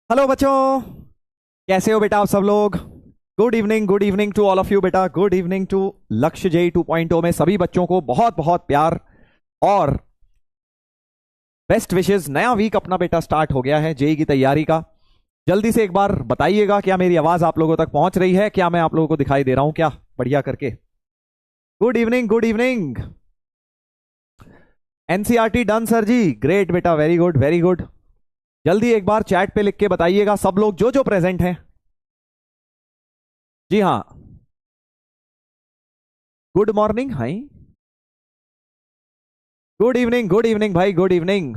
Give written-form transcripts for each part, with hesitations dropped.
Hello बच्चों, कैसे हो बेटा आप सब लोग। Good evening to all of you बेटा। Good evening to Lakshya JEE 2.0 में सभी बच्चों को बहुत बहुत प्यार और बेस्ट विशेस। नया वीक अपना बेटा स्टार्ट हो गया है जेई की तैयारी का। जल्दी से एक बार बताइएगा क्या मेरी आवाज आप लोगों तक पहुंच रही है, क्या मैं आप लोगों को दिखाई दे रहा हूं क्या, बढ़िया करके। Good evening, good evening. NCERT done sir ji, great बेटा, वेरी गुड वेरी गुड। जल्दी एक बार चैट पे लिख के बताइएगा सब लोग जो जो प्रेजेंट हैं। जी हाँ, good morning. Hi, good evening भाई, good evening.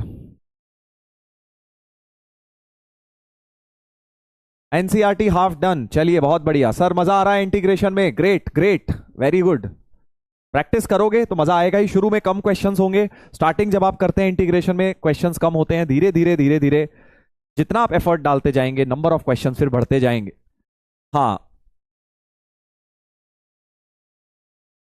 NCERT half done, चलिए बहुत बढ़िया सर, मजा आ रहा है इंटीग्रेशन में, great great, very good. Practice करोगे तो मजा आएगा ही। शुरू में कम क्वेश्चंस होंगे, स्टार्टिंग जब आप करते हैं इंटीग्रेशन में क्वेश्चंस कम होते हैं, धीरे धीरे धीरे धीरे जितना आप एफर्ट डालते जाएंगे नंबर ऑफ क्वेश्चंस फिर बढ़ते जाएंगे। हाँ,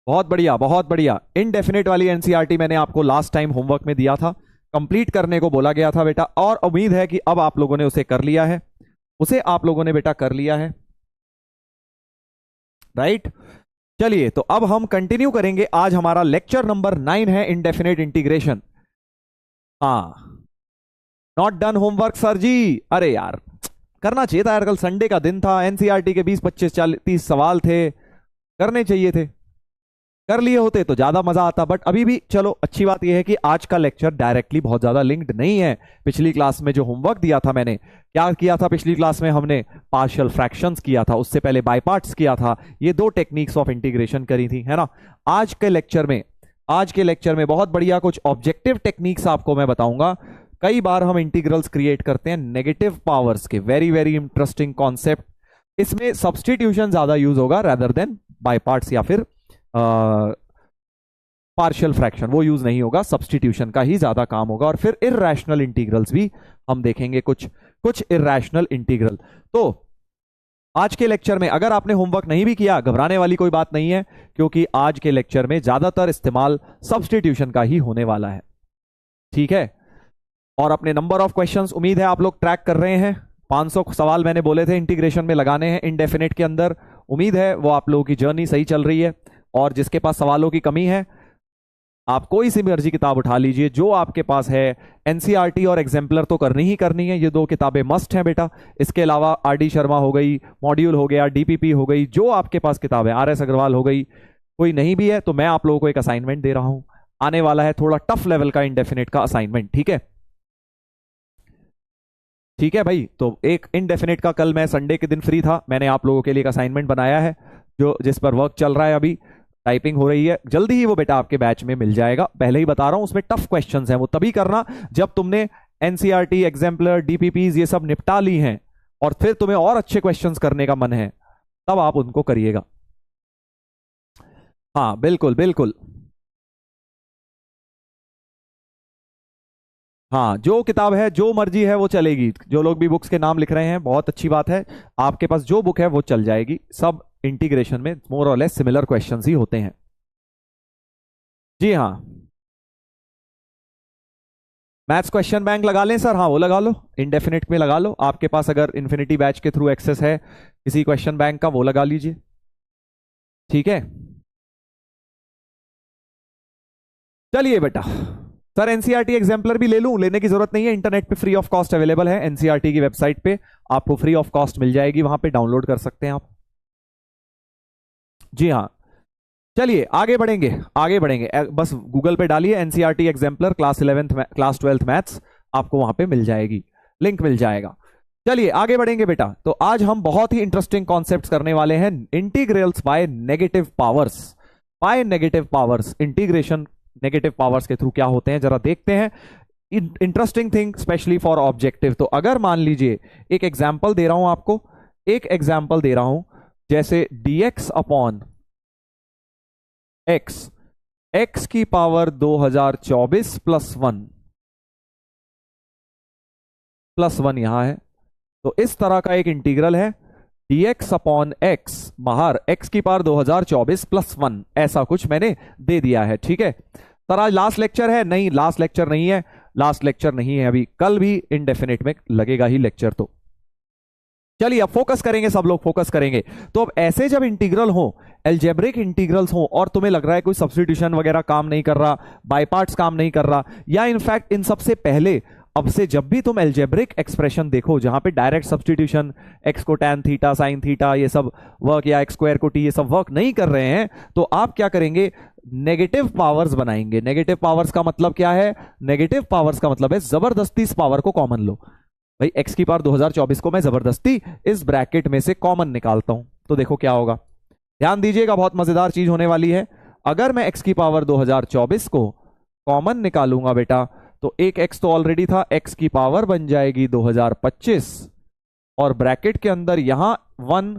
बहुत बढ़िया बहुत बढ़िया। इनडेफिनेट वाली एनसीईआरटी मैंने आपको लास्ट टाइम होमवर्क में दिया था, कंप्लीट करने को बोला गया था बेटा, और उम्मीद है कि अब आप लोगों ने उसे कर लिया है। उसे आप लोगों ने बेटा कर लिया है, राइट। चलिए तो अब हम कंटिन्यू करेंगे। आज हमारा लेक्चर नंबर 9 है, इनडेफिनेट इंटीग्रेशन। हाँ, नॉट डन होमवर्क सर जी। अरे यार, करना चाहिए था यार, कल संडे का दिन था, एनसीईआरटी के 20 25 40 30 सवाल थे, करने चाहिए थे। कर लिए होते तो ज्यादा मजा आता, बट अभी भी चलो। अच्छी बात यह है कि आज का लेक्चर डायरेक्टली बहुत ज्यादा लिंक्ड नहीं है। पिछली क्लास में जो होमवर्क दिया था मैंने, क्या किया था पिछली क्लास में, हमने पार्शियल फ्रैक्शंस किया था, उससे पहले बाय पार्ट्स किया था, ये दो टेक्निक्स ऑफ इंटीग्रेशन करी थी, है ना। आज के लेक्चर में बहुत बढ़िया कुछ ऑब्जेक्टिव टेक्निक्स आपको मैं बताऊंगा। कई बार हम इंटीग्रल्स क्रिएट करते हैं नेगेटिव पावर्स के, वेरी वेरी इंटरेस्टिंग कॉन्सेप्ट। इसमें सब्सटीट्यूशन ज्यादा यूज होगा रेदर देन बाय पार्ट्स या फिर पार्शियल फ्रैक्शन, वो यूज नहीं होगा, सब्सटीट्यूशन का ही ज्यादा काम होगा। और फिर इर्रेशनल इंटीग्रल्स भी हम देखेंगे, कुछ कुछ इर्रेशनल इंटीग्रल। तो आज के लेक्चर में अगर आपने होमवर्क नहीं भी किया, घबराने वाली कोई बात नहीं है, क्योंकि आज के लेक्चर में ज्यादातर इस्तेमाल सब्सटीट्यूशन का ही होने वाला है, ठीक है। और अपने नंबर ऑफ क्वेश्चंस उम्मीद है आप लोग ट्रैक कर रहे हैं। 500 सवाल मैंने बोले थे इंटीग्रेशन में लगाने हैं इनडेफिनेट के अंदर। उम्मीद है वो आप लोगों की जर्नी सही चल रही है। और जिसके पास सवालों की कमी है, आप कोई सी मर्जी किताब उठा लीजिए जो आपके पास है। एनसीईआरटी और एग्जाम्पलर तो करनी ही करनी है, ये दो किताबें मस्ट हैं बेटा। इसके अलावा आरडी शर्मा हो गई, मॉड्यूल हो गया, डीपीपी हो गई, जो आपके पास किताब है, आरएस अग्रवाल हो गई। कोई नहीं भी है तो मैं आप लोगों को एक असाइनमेंट दे रहा हूं, आने वाला है थोड़ा टफ लेवल का इंडेफिनेट का असाइनमेंट, ठीक है। ठीक है भाई, तो एक इनडेफिनेट का, कल मैं संडे के दिन फ्री था, मैंने आप लोगों के लिए एक असाइनमेंट बनाया है जो जिस पर वर्क चल रहा है, अभी टाइपिंग हो रही है, जल्दी ही वो बेटा आपके बैच में मिल जाएगा। पहले ही बता रहा हूं, उसमें टफ क्वेश्चंस हैं, वो तभी करना जब तुमने एनसीईआरटी, एग्जाम्पलर, डीपीपीज ये सब निपटा ली हैं, और फिर तुम्हें और अच्छे क्वेश्चंस करने का मन है, तब आप उनको करिएगा। हाँ बिल्कुल बिल्कुल। हाँ, जो किताब है जो मर्जी है वो चलेगी। जो लोग भी बुक्स के नाम लिख रहे हैं, बहुत अच्छी बात है, आपके पास जो बुक है वो चल जाएगी। सब इंटीग्रेशन में मोर और लेस सिमिलर क्वेश्चंस ही होते हैं। जी हाँ, मैथ्स क्वेश्चन बैंक लगा लें सर, हाँ वो लगा लो, इंडेफिनिट में लगा लो। आपके पास अगर इन्फिनिटी बैच के थ्रू एक्सेस है किसी क्वेश्चन बैंक का, वो लगा लीजिए, ठीक है। चलिए बेटा, सर एनसीईआरटी एग्जाम्पलर भी ले लूं? लेने की जरूरत नहीं है, इंटरनेट पे फ्री ऑफ कॉस्ट अवेलेबल है, एनसीईआरटी की वेबसाइट पे आपको फ्री ऑफ कॉस्ट मिल जाएगी, वहां पे डाउनलोड कर सकते हैं आप। जी हाँ, चलिए आगे बढ़ेंगे, आगे बढ़ेंगे। बस गूगल पे डालिए NCERT exemplar class 11th class 12th maths, आपको वहां पे मिल जाएगी, लिंक मिल जाएगा। चलिए आगे बढ़ेंगे बेटा। तो आज हम बहुत ही इंटरेस्टिंग कॉन्सेप्ट्स करने वाले हैं, integrals by negative powers. By negative powers, integration negative powers के थ्रू क्या होते हैं जरा देखते हैं। Interesting thing specially for objective. तो अगर मान लीजिए एक एग्जाम्पल दे रहा हूं आपको, एक एग्जाम्पल दे रहा हूं, जैसे dx अपॉन x, x की पावर 2024 प्लस वन यहां है, तो इस तरह का एक इंटीग्रल है, dx अपॉन x, बाहर x की पावर 2024 प्लस वन, ऐसा कुछ मैंने दे दिया है, ठीक है। सर आज लास्ट लेक्चर है? नहीं, लास्ट लेक्चर नहीं है, लास्ट लेक्चर नहीं है अभी, कल भी इनडेफिनेट में लगेगा ही लेक्चर। तो चलिए अब फोकस करेंगे, सब लोग फोकस करेंगे। तो अब ऐसे जब इंटीग्रल हो, एल्जेब्रिक इंटीग्रल्स हो, और तुम्हें लग रहा है कोई सब्स्टिट्यूशन वगैरह काम नहीं कर रहा, बाय पार्ट्स काम नहीं कर रहा, या इनफैक्ट इन सबसे पहले अब से जब भी तुम एल्जेब्रिक एक्सप्रेशन देखो जहां पे डायरेक्ट सब्स्टिट्यूशन, एक्स को टैन थीटा साइन थीटा ये सब वर्क, या एक्स स्क्वायर को टी ये सब वर्क नहीं कर रहे हैं, तो आप क्या करेंगे, नेगेटिव पावर्स बनाएंगे। नेगेटिव पावर्स का मतलब क्या है, नेगेटिव पावर्स का मतलब है जबरदस्ती इस पावर को कॉमन लो। भाई एक्स की पावर 2024 को मैं जबरदस्ती इस ब्रैकेट में से कॉमन निकालता हूं, तो देखो क्या होगा। ध्यान दीजिएगा, बहुत मजेदार चीज होने वाली है। अगर मैं एक्स की पावर 2024 को कॉमन निकालूंगा बेटा, तो एक एक्स तो ऑलरेडी था, एक्स की पावर बन जाएगी 2025, और ब्रैकेट के अंदर यहां 1,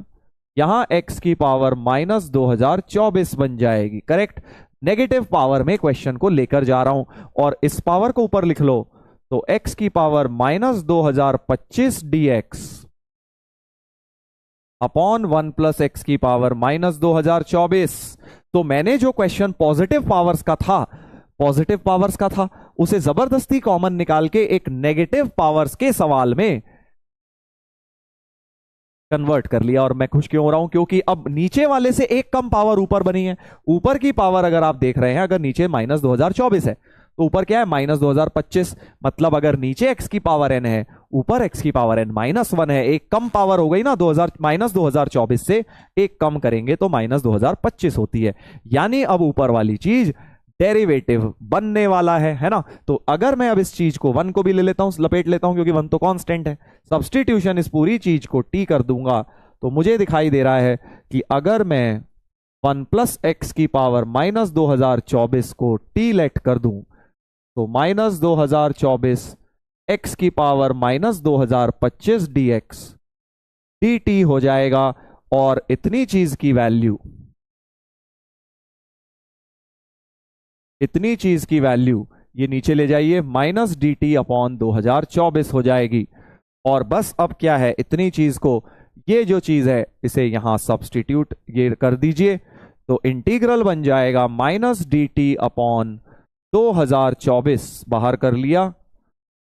यहां एक्स की पावर माइनस 2024 बन जाएगी। करेक्ट, नेगेटिव पावर में क्वेश्चन को लेकर जा रहा हूं, और इस पावर को ऊपर लिख लो, तो x की power minus 2025 dx upon 1 plus x की पावर माइनस 2024। तो मैंने जो क्वेश्चन पॉजिटिव पावर्स का था, पॉजिटिव पावर्स का था, उसे जबरदस्ती कॉमन निकाल के एक नेगेटिव पावर्स के सवाल में कन्वर्ट कर लिया। और मैं खुश क्यों हो रहा हूं, क्योंकि अब नीचे वाले से एक कम पावर ऊपर बनी है। ऊपर की पावर अगर आप देख रहे हैं, अगर नीचे माइनस 2024 है, तो ऊपर क्या है, माइनस 2025। मतलब अगर नीचे x की पावर n है, ऊपर x की पावर n माइनस 1 है, एक कम पावर हो गई ना, माइनस 2024 से एक कम करेंगे तो माइनस 2025 होती है। यानी अब ऊपर वाली चीज डेरिवेटिव बनने वाला है ना। तो अगर मैं अब इस चीज को 1 को भी ले लेता हूं, लपेट लेता हूं, क्योंकि 1 तो कांस्टेंट है, सब्स्टिट्यूशन इस पूरी चीज को t कर दूंगा, तो मुझे दिखाई दे रहा है कि अगर मैं 1 प्लस एक्स की पावर माइनस 2024 को t लेट कर दूं, तो माइनस 2024 एक्स की पावर माइनस 2025 dx dt हो जाएगा। और इतनी चीज की वैल्यू, इतनी चीज की वैल्यू ये नीचे ले जाइए, माइनस डी टी अपॉन 2024 हो जाएगी। और बस अब क्या है, इतनी चीज को, ये जो चीज है इसे यहां सब्स्टिट्यूट ये कर दीजिए, तो इंटीग्रल बन जाएगा माइनस डी टी अपॉन 2024 बाहर कर लिया।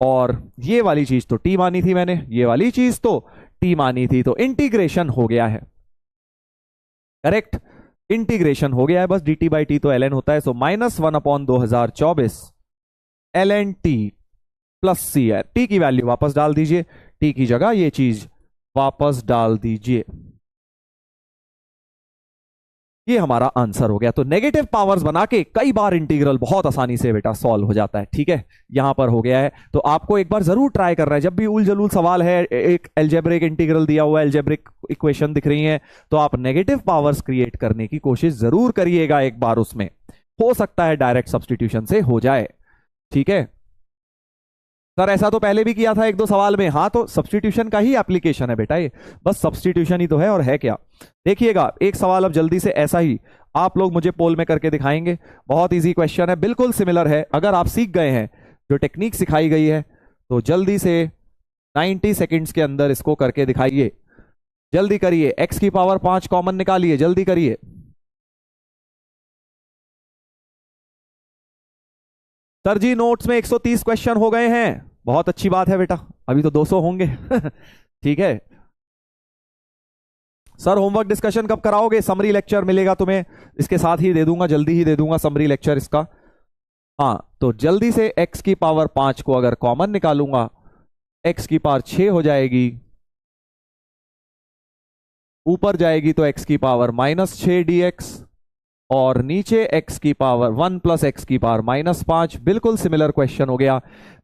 और ये वाली चीज तो टी मानी थी मैंने, ये वाली चीज तो टी मानी थी, तो इंटीग्रेशन हो गया है। करेक्ट, इंटीग्रेशन हो गया है, बस डी टी बाई टी तो एल एन होता है। So minus 1 upon 2024 L N T plus C है। टी की वैल्यू वापस डाल दीजिए, टी की जगह ये चीज वापस डाल दीजिए। ये हमारा आंसर हो गया। तो नेगेटिव पावर्स बना के कई बार इंटीग्रल बहुत आसानी से बेटा सॉल्व हो जाता है। ठीक है, यहां पर हो गया है, तो आपको एक बार जरूर ट्राई करना है। जब भी उल जलूल सवाल है, एक एल्जेब्रिक इंटीग्रल दिया हुआ है, एल्जेब्रिक इक्वेशन दिख रही है, तो आप नेगेटिव पावर्स क्रिएट करने की कोशिश जरूर करिएगा एक बार, उसमें हो सकता है डायरेक्ट सब्स्टिट्यूशन से हो जाए। ठीक है सर, ऐसा तो पहले भी किया था एक दो सवाल में। हाँ, तो सब्स्टिट्यूशन का ही एप्लीकेशन है बेटा ये, बस सब्स्टिट्यूशन ही तो है, और है क्या। देखिएगा एक सवाल अब जल्दी से ऐसा ही आप लोग मुझे पोल में करके दिखाएंगे। बहुत इजी क्वेश्चन है, बिल्कुल सिमिलर है। अगर आप सीख गए हैं जो टेक्निक सिखाई गई है, तो जल्दी से 90 सेकेंड्स के अंदर इसको करके दिखाइए। जल्दी करिए, एक्स की पावर 5 कॉमन निकालिए, जल्दी करिए। सर जी नोट्स में 130 क्वेश्चन हो गए हैं, बहुत अच्छी बात है बेटा, अभी तो 200 होंगे। ठीक है सर, होमवर्क डिस्कशन कब कराओगे? समरी लेक्चर मिलेगा तुम्हें, इसके साथ ही दे दूंगा, जल्दी ही दे दूंगा समरी लेक्चर इसका। हाँ, तो जल्दी से x की पावर 5 को अगर कॉमन निकालूंगा, x की पावर 6 हो जाएगी, ऊपर जाएगी तो x की पावर माइनस 6 dx, और नीचे x की पावर 1 प्लस एक्स की पावर माइनस 5। बिल्कुल सिमिलर क्वेश्चन हो गया,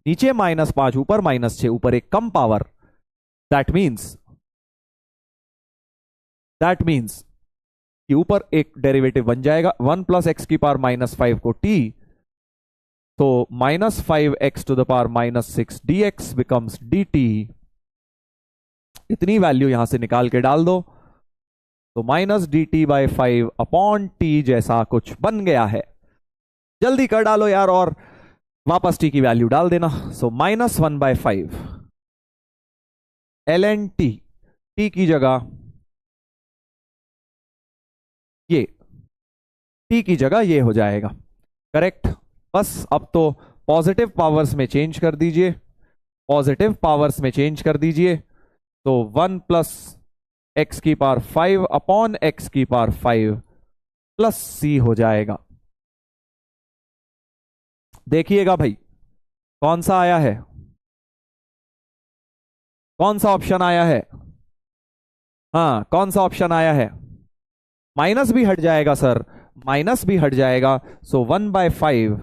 नीचे माइनस 5, ऊपर माइनस 6, ऊपर एक कम पावर। दैट मीन्स कि ऊपर एक डेरिवेटिव बन जाएगा, 1 प्लस एक्स की पावर माइनस 5 को t, तो minus 5x to the power minus 6 dx becomes dt। इतनी वैल्यू यहां से निकाल के डाल दो, तो minus d T by 5 upon t जैसा कुछ बन गया है। जल्दी कर डालो यार, और वापस टी की वैल्यू डाल देना। So minus 1 by 5 l N t, t की जगह ये, टी की जगह ये हो जाएगा। करेक्ट, बस अब तो पॉजिटिव पावर्स में चेंज कर दीजिए, पॉजिटिव पावर्स में चेंज कर दीजिए। तो 1 प्लस एक्स की पावर 5 अपॉन एक्स की पावर 5 प्लस सी हो जाएगा। देखिएगा भाई कौन सा आया है, कौन सा ऑप्शन आया है। हाँ कौन सा ऑप्शन आया है, माइनस भी हट जाएगा सर, माइनस भी हट जाएगा। सो 1/5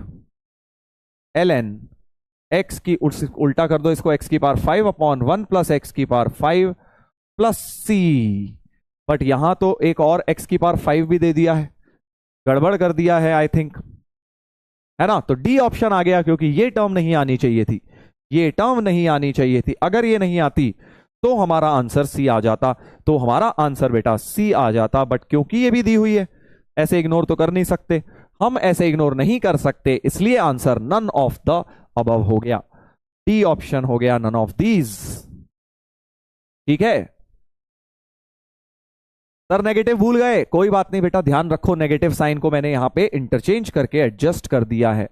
ln एक्स की उल्टा कर दो इसको, एक्स की पावर 5 अपॉन 1 प्लस एक्स की पावर 5 प्लस सी। बट यहां तो एक और एक्स की पावर 5 भी दे दिया है, गड़बड़ कर दिया है आई थिंक, है ना। तो डी ऑप्शन आ गया क्योंकि ये टर्म नहीं आनी चाहिए थी, ये टर्म नहीं आनी चाहिए थी। अगर ये नहीं आती तो हमारा आंसर सी आ जाता, तो हमारा आंसर बेटा सी आ जाता। बट क्योंकि ये भी दी हुई है, ऐसे इग्नोर तो कर नहीं सकते हम, ऐसे इग्नोर नहीं कर सकते, इसलिए answer none of the above हो गया। डी ऑप्शन हो गया नन ऑफ दीज। ठीक है सर, नेगेटिव भूल गए, कोई बात नहीं बेटा, ध्यान रखो नेगेटिव साइन को मैंने यहां पे इंटरचेंज करके एडजस्ट कर दिया है।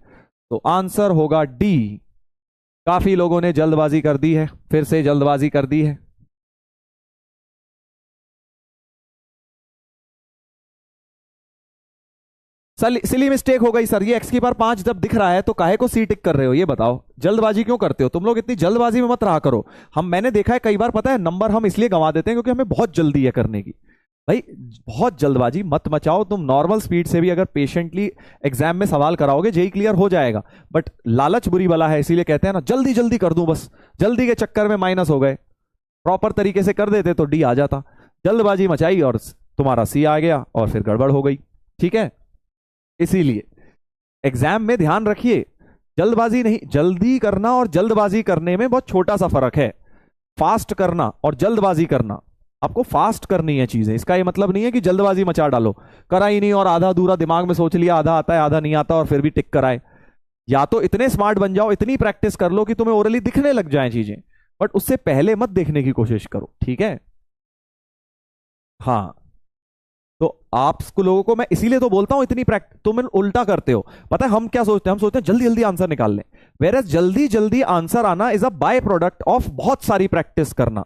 तो आंसर होगा डी। काफी लोगों ने जल्दबाजी कर दी है, फिर से जल्दबाजी कर दी है। सिली मिस्टेक हो गई सर, ये एक्स की पावर 5 जब दिख रहा है तो काहे को सी टिक कर रहे हो, ये बताओ, जल्दबाजी क्यों करते हो तुम लोग, इतनी जल्दबाजी में मत रहा करो। मैंने देखा है कई बार, पता है नंबर हम इसलिए गंवा देते हैं क्योंकि हमें बहुत जल्दी है करने की। भाई बहुत जल्दबाजी मत मचाओ, तुम नॉर्मल स्पीड से भी अगर पेशेंटली एग्जाम में सवाल कराओगे जेई क्लियर हो जाएगा। बट लालच बुरी बला है, इसीलिए कहते हैं ना जल्दी जल्दी कर दूं, बस जल्दी के चक्कर में माइनस हो गए। प्रॉपर तरीके से कर देते तो डी आ जाता, जल्दबाजी मचाई और तुम्हारा सी आ गया और फिर गड़बड़ हो गई। ठीक है, इसीलिए एग्जाम में ध्यान रखिए, जल्दबाजी नहीं, जल्दी करना और जल्दबाजी करने में बहुत छोटा सा फर्क है। फास्ट करना और जल्दबाजी करना, आपको फास्ट करनी है चीजें, इसका ये मतलब नहीं है कि जल्दबाजी मचा डालो, करा ही नहीं और आधा अधूरा दिमाग में सोच लिया, आधा आता है आधा नहीं आता और फिर भी टिक कराए। या तो इतने स्मार्ट बन जाओ, इतनी प्रैक्टिस कर लो कि तुम्हें ओरली दिखने लग जाए चीजें, बट उससे पहले मत देखने की कोशिश करो। ठीक है, हाँ। तो आप लोगों को मैं इसीलिए तो बोलता हूं इतनी प्रैक्टिस, तुम उल्टा करते हो। पता है हम क्या सोचते हैं, हम सोचते हैं जल्दी जल्दी आंसर निकाल लें, वेयर जल्दी जल्दी आंसर आना is a by product of बहुत सारी प्रैक्टिस करना।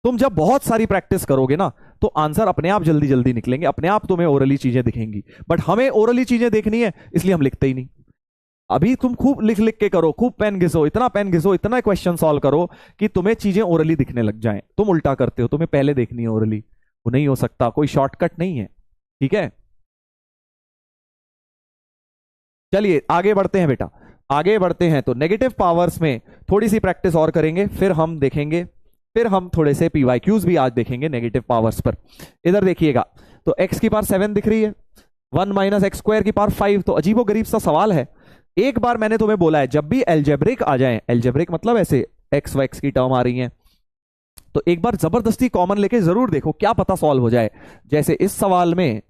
तुम जब बहुत सारी प्रैक्टिस करोगे ना तो आंसर अपने आप जल्दी जल्दी निकलेंगे, अपने आप तुम्हें ओरली चीजें दिखेंगी। बट हमें ओरली चीजें देखनी है इसलिए हम लिखते ही नहीं। अभी तुम खूब लिख लिख के करो, खूब पेन घिसो, इतना पेन घिसो, इतना क्वेश्चन सॉल्व करो कि तुम्हें चीजें ओरली दिखने लग जाएं। तुम उल्टा करते हो, तुम्हें पहले देखनी है ओरली, वो नहीं हो सकता, कोई शॉर्टकट नहीं है। ठीक है, चलिए आगे बढ़ते हैं बेटा, आगे बढ़ते हैं। तो नेगेटिव पावर्स में थोड़ी सी प्रैक्टिस और करेंगे, फिर हम देखेंगे, फिर हम थोड़े से पीवाईक्यूज भी आज देखेंगे नेगेटिव पावर्स पर। इधर देखिएगा, तो एक्स की पावर 7 दिख रही है, 1 माइनस एक्स स्क्वायर की पावर 5। तो अजीबो गरीब सा सवाल है। एक बार मैंने तुम्हें बोला है जब भी एल्जेब्रिक आ जाए, एल्जेब्रिक मतलब ऐसे एक्स वाई एक्स की टर्म आ रही है, तो एक बार जबरदस्ती कॉमन लेके जरूर देखो, क्या पता सॉल्व हो जाए। जैसे इस सवाल में,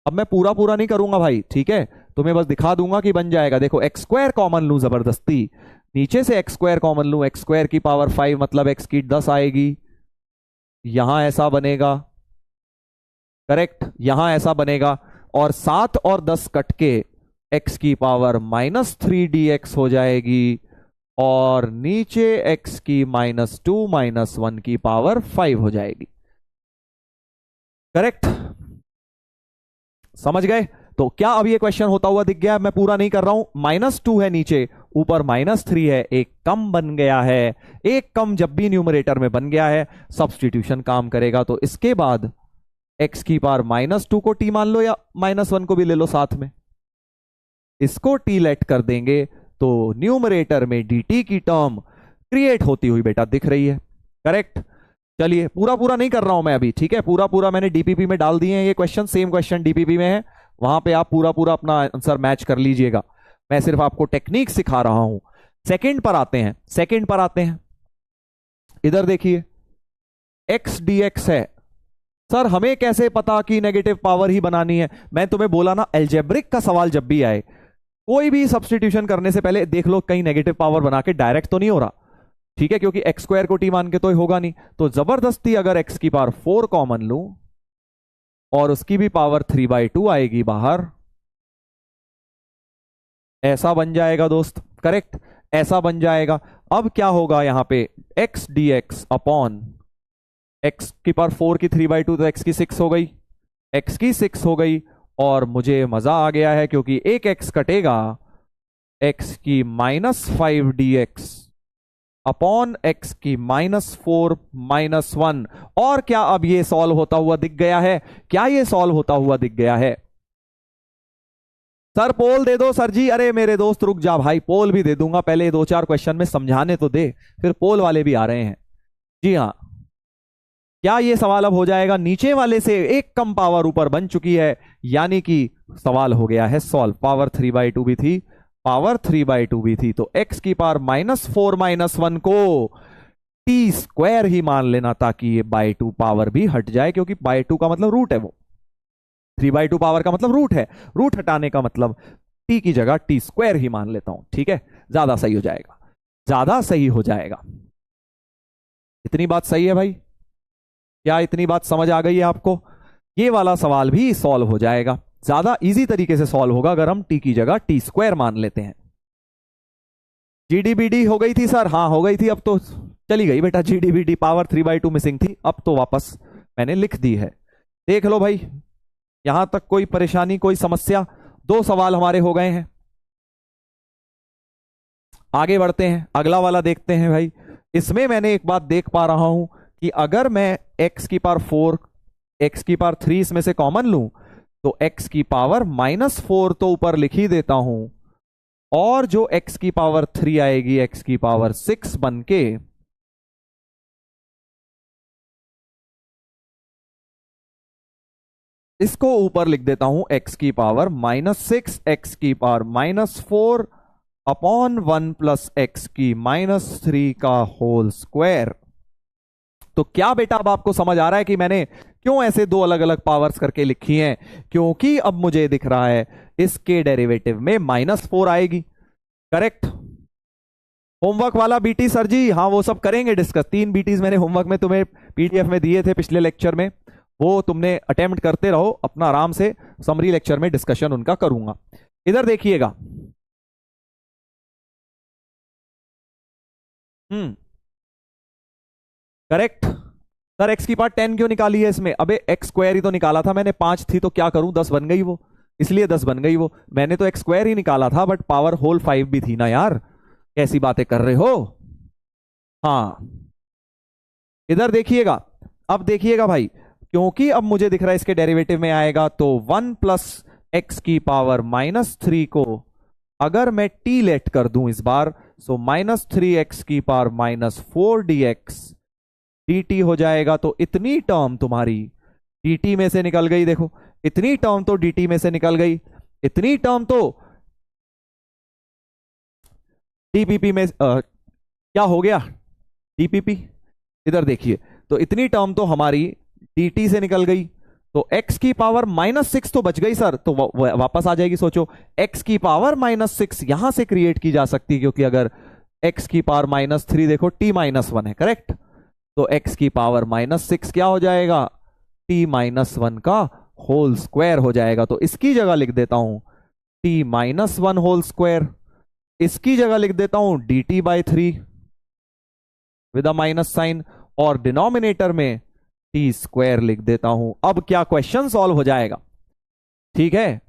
अब मैं पूरा पूरा नहीं करूंगा भाई, ठीक है, तुम्हें बस दिखा दूंगा कि बन जाएगा। देखो एक्स स्क्वायर कॉमन लूं जबरदस्ती, नीचे से एक्स स्क्वायर कॉमन लूं, एक्स स्क्वायर की पावर 5 मतलब एक्स की 10 आएगी, यहां ऐसा बनेगा, करेक्ट, यहां ऐसा बनेगा, और 7 और 10 कट के एक्स की पावर -3 dx हो जाएगी, और नीचे एक्स की -2 -1 की पावर 5 हो जाएगी। करेक्ट, समझ गए। तो क्या अब ये क्वेश्चन होता हुआ दिख गया, मैं पूरा नहीं कर रहा हूं, -2 है नीचे, ऊपर -3 है, एक कम बन गया है। एक कम जब भी न्यूमरेटर में बन गया है सब्स्टिट्यूशन काम करेगा। तो इसके बाद एक्स की पावर -2 को टी मान लो या -1 को भी ले लो साथ में, इसको टी लेट कर देंगे तो न्यूमरेटर में dt की टर्म क्रिएट होती हुई बेटा दिख रही है। करेक्ट, चलिए पूरा पूरा नहीं कर रहा हूं मैं अभी, ठीक है, पूरा पूरा मैंने डीपीपी में डाल दिए हैं ये क्वेश्चन, सेम क्वेश्चन डीपीपी में है, वहां पे आप पूरा पूरा अपना आंसर मैच कर लीजिएगा। मैं सिर्फ आपको टेक्निक सिखा रहा हूं। सेकंड पर आते हैं, सेकंड पर आते हैं। इधर देखिए एक्स dx है, सर हमें कैसे पता कि नेगेटिव पावर ही बनानी है। मैं तुम्हें बोला ना, एल्जेब्रिक का सवाल जब भी आए, कोई भी सब्स्टिट्यूशन करने से पहले देख लो कहीं नेगेटिव पावर बना के डायरेक्ट तो नहीं हो रहा, ठीक है, क्योंकि एक्स स्क्वायर को टी मान के तो होगा नहीं। तो जबरदस्ती अगर एक्स की पावर 4 कॉमन लूं और उसकी भी पावर 3/2 आएगी बाहर, ऐसा बन जाएगा दोस्त। करेक्ट, ऐसा बन जाएगा। अब क्या होगा यहां पे, एक्स dx अपॉन एक्स की पावर 4 की 3/2 तो एक्स की 6 हो गई, एक्स की 6 हो गई। और मुझे मजा आ गया है क्योंकि एक एक्स कटेगा, एक्स की -5 dx अपॉन एक्स की -4 -1। और क्या अब ये सॉल्व होता हुआ दिख गया है? क्या ये सॉल्व होता हुआ दिख गया है? सर पोल दे दो सर जी। अरे मेरे दोस्त रुक जा भाई, पोल भी दे दूंगा, पहले 2-4 क्वेश्चन में समझाने तो दे, फिर पोल वाले भी आ रहे हैं। जी हाँ, क्या ये सवाल अब हो जाएगा? नीचे वाले से एक कम पावर ऊपर बन चुकी है, यानी कि सवाल हो गया है सॉल्व। पावर 3/2 भी थी, पावर 3/2 भी थी, तो x की पावर -4 -1 को t² ही मान लेना, ताकि ये बाय 2 पावर भी हट जाए, क्योंकि बाय 2 का मतलब रूट है, वो 3/2 पावर का मतलब रूट है, रूट हटाने का मतलब t की जगह t² ही मान लेता हूं। ठीक है, ज्यादा सही हो जाएगा, ज्यादा सही हो जाएगा। इतनी बात सही है भाई? क्या इतनी बात समझ आ गई है आपको? ये वाला सवाल भी सॉल्व हो जाएगा, ज्यादा इजी तरीके से सॉल्व होगा अगर हम t की जगह t² मान लेते हैं। जीडीबीडी हो गई थी सर? हाँ हो गई थी, अब तो चली गई बेटा जीडीबीडी, पावर 3/2 मिसिंग थी, अब तो वापस मैंने लिख दी है। देख लो भाई, यहां तक कोई परेशानी, कोई समस्या? 2 सवाल हमारे हो गए हैं, आगे बढ़ते हैं, अगला वाला देखते हैं भाई। इसमें मैंने एक बात देख पा रहा हूं कि अगर मैं x की पावर 4, x की पावर 3 इसमें से कॉमन लूं, तो x की पावर -4 तो ऊपर लिख ही देता हूं, और जो x की पावर 3 आएगी, x की पावर 6 बन के इसको ऊपर लिख देता हूं, x की पावर -6, x की पावर -4 अपॉन 1 प्लस x की -3 का होल स्क्वायर। तो क्या बेटा अब आपको समझ आ रहा है कि मैंने क्यों ऐसे 2 अलग अलग पावर्स करके लिखी हैं? क्योंकि अब मुझे दिख रहा है इसके डेरिवेटिव में -4 आएगी। करेक्ट? होमवर्क वाला बीटी सर जी? हाँ वो सब करेंगे डिस्कस, 3 बीटीज मैंने होमवर्क में तुम्हें पीडीएफ में दिए थे पिछले लेक्चर में, वो तुमने अटेम्प्ट करते रहो अपना आराम से, समरी लेक्चर में डिस्कशन उनका करूंगा। इधर देखिएगा, करेक्ट सर। एक्स की पावर 10 क्यों निकाली है इसमें? अबे x² ही तो निकाला था मैंने, 5 थी तो क्या करूं, 10 बन गई वो, इसलिए 10 बन गई वो। मैंने तो x² ही निकाला था, बट पावर होल 5 भी थी ना यार, कैसी बातें कर रहे हो? हाँ इधर देखिएगा, अब देखिएगा भाई, क्योंकि अब मुझे दिख रहा है इसके डेरिवेटिव में आएगा, तो 1 प्लस एक्स की पावर -3 को अगर मैं t लेट कर दूं इस बार, सो -3x की पावर -4 dx dt हो जाएगा। तो इतनी टर्म तुम्हारी dt में से निकल गई, देखो इतनी टर्म तो dt में से निकल गई, इतनी टर्म तो dpp में क्या हो गया, dpp। इधर देखिए, तो इतनी टर्म तो हमारी dt से निकल गई, तो x की पावर -6 तो बच गई सर, तो वापस आ जाएगी। सोचो x की पावर -6 यहां से क्रिएट की जा सकती है, क्योंकि अगर x की पावर -3 देखो t-1 है, करेक्ट? तो x की पावर -6 क्या हो जाएगा, t-1 का होल स्क्वायर हो जाएगा। तो इसकी जगह लिख देता हूं t-1 होल स्क्वायर, इसकी जगह लिख देता हूं dt/3 with a minus sign, और डिनोमिनेटर में t² लिख देता हूं। अब क्या क्वेश्चन सॉल्व हो जाएगा? ठीक है,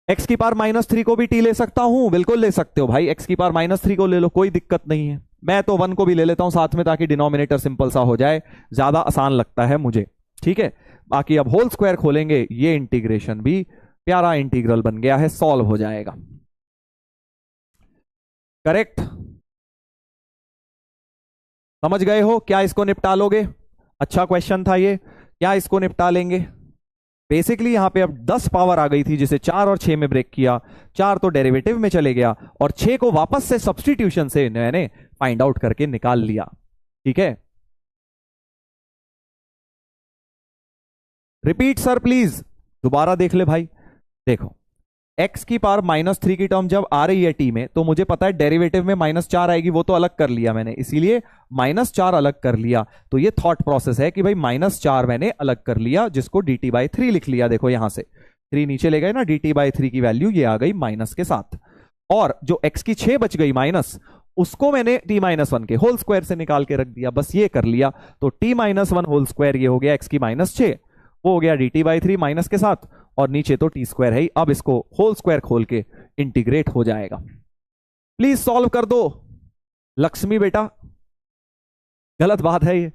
x की पावर -3 को भी t ले सकता हूं, बिल्कुल ले सकते हो भाई, x की पावर -3 को ले लो, कोई दिक्कत नहीं है। मैं तो 1 को भी ले लेता हूं साथ में, ताकि डिनोमिनेटर सिंपल सा हो जाए, ज्यादा आसान लगता है मुझे। ठीक है, बाकी अब होल स्क्वायर खोलेंगे, ये इंटीग्रेशन भी प्यारा इंटीग्रल बन गया है, सॉल्व हो जाएगा। करेक्ट? समझ गए हो? क्या इसको निपटा लोगे? अच्छा क्वेश्चन था ये, क्या इसको निपटा लेंगे? बेसिकली यहां पे अब 10 पावर आ गई थी, जिसे 4 और 6 में ब्रेक किया, 4 तो डेरिवेटिव में चले गया, और 6 को वापस से सब्स्टिट्यूशन से मैंने फाइंड आउट करके निकाल लिया। ठीक है, रिपीट सर प्लीज, दोबारा देख ले भाई। देखो x की पावर -3 की टर्म जब आ रही है t में, तो मुझे पता है डेरिवेटिव में -4 आएगी, वो तो अलग कर लिया मैंने, इसीलिए -4 अलग कर लिया। तो ये थॉट प्रोसेस है कि भाई -4 मैंने अलग कर लिया, जिसको dt/3 लिख लिया। देखो यहां से 3 नीचे ले गए ना, dt/3 की वैल्यू ये आ गई माइनस के साथ, और जो x की 6 बच गई माइनस, उसको मैंने t-1 के होल स्क्वायर से निकाल के रख दिया, बस ये कर लिया। तो t-1 होल स्क्वायर ये हो गया x की -6, वो हो गया dt/3 माइनस के साथ, और नीचे तो t² है ही। अब इसको होल स्क्वायर खोल के इंटीग्रेट हो जाएगा। प्लीज सॉल्व कर दो लक्ष्मी बेटा, गलत बात है ये।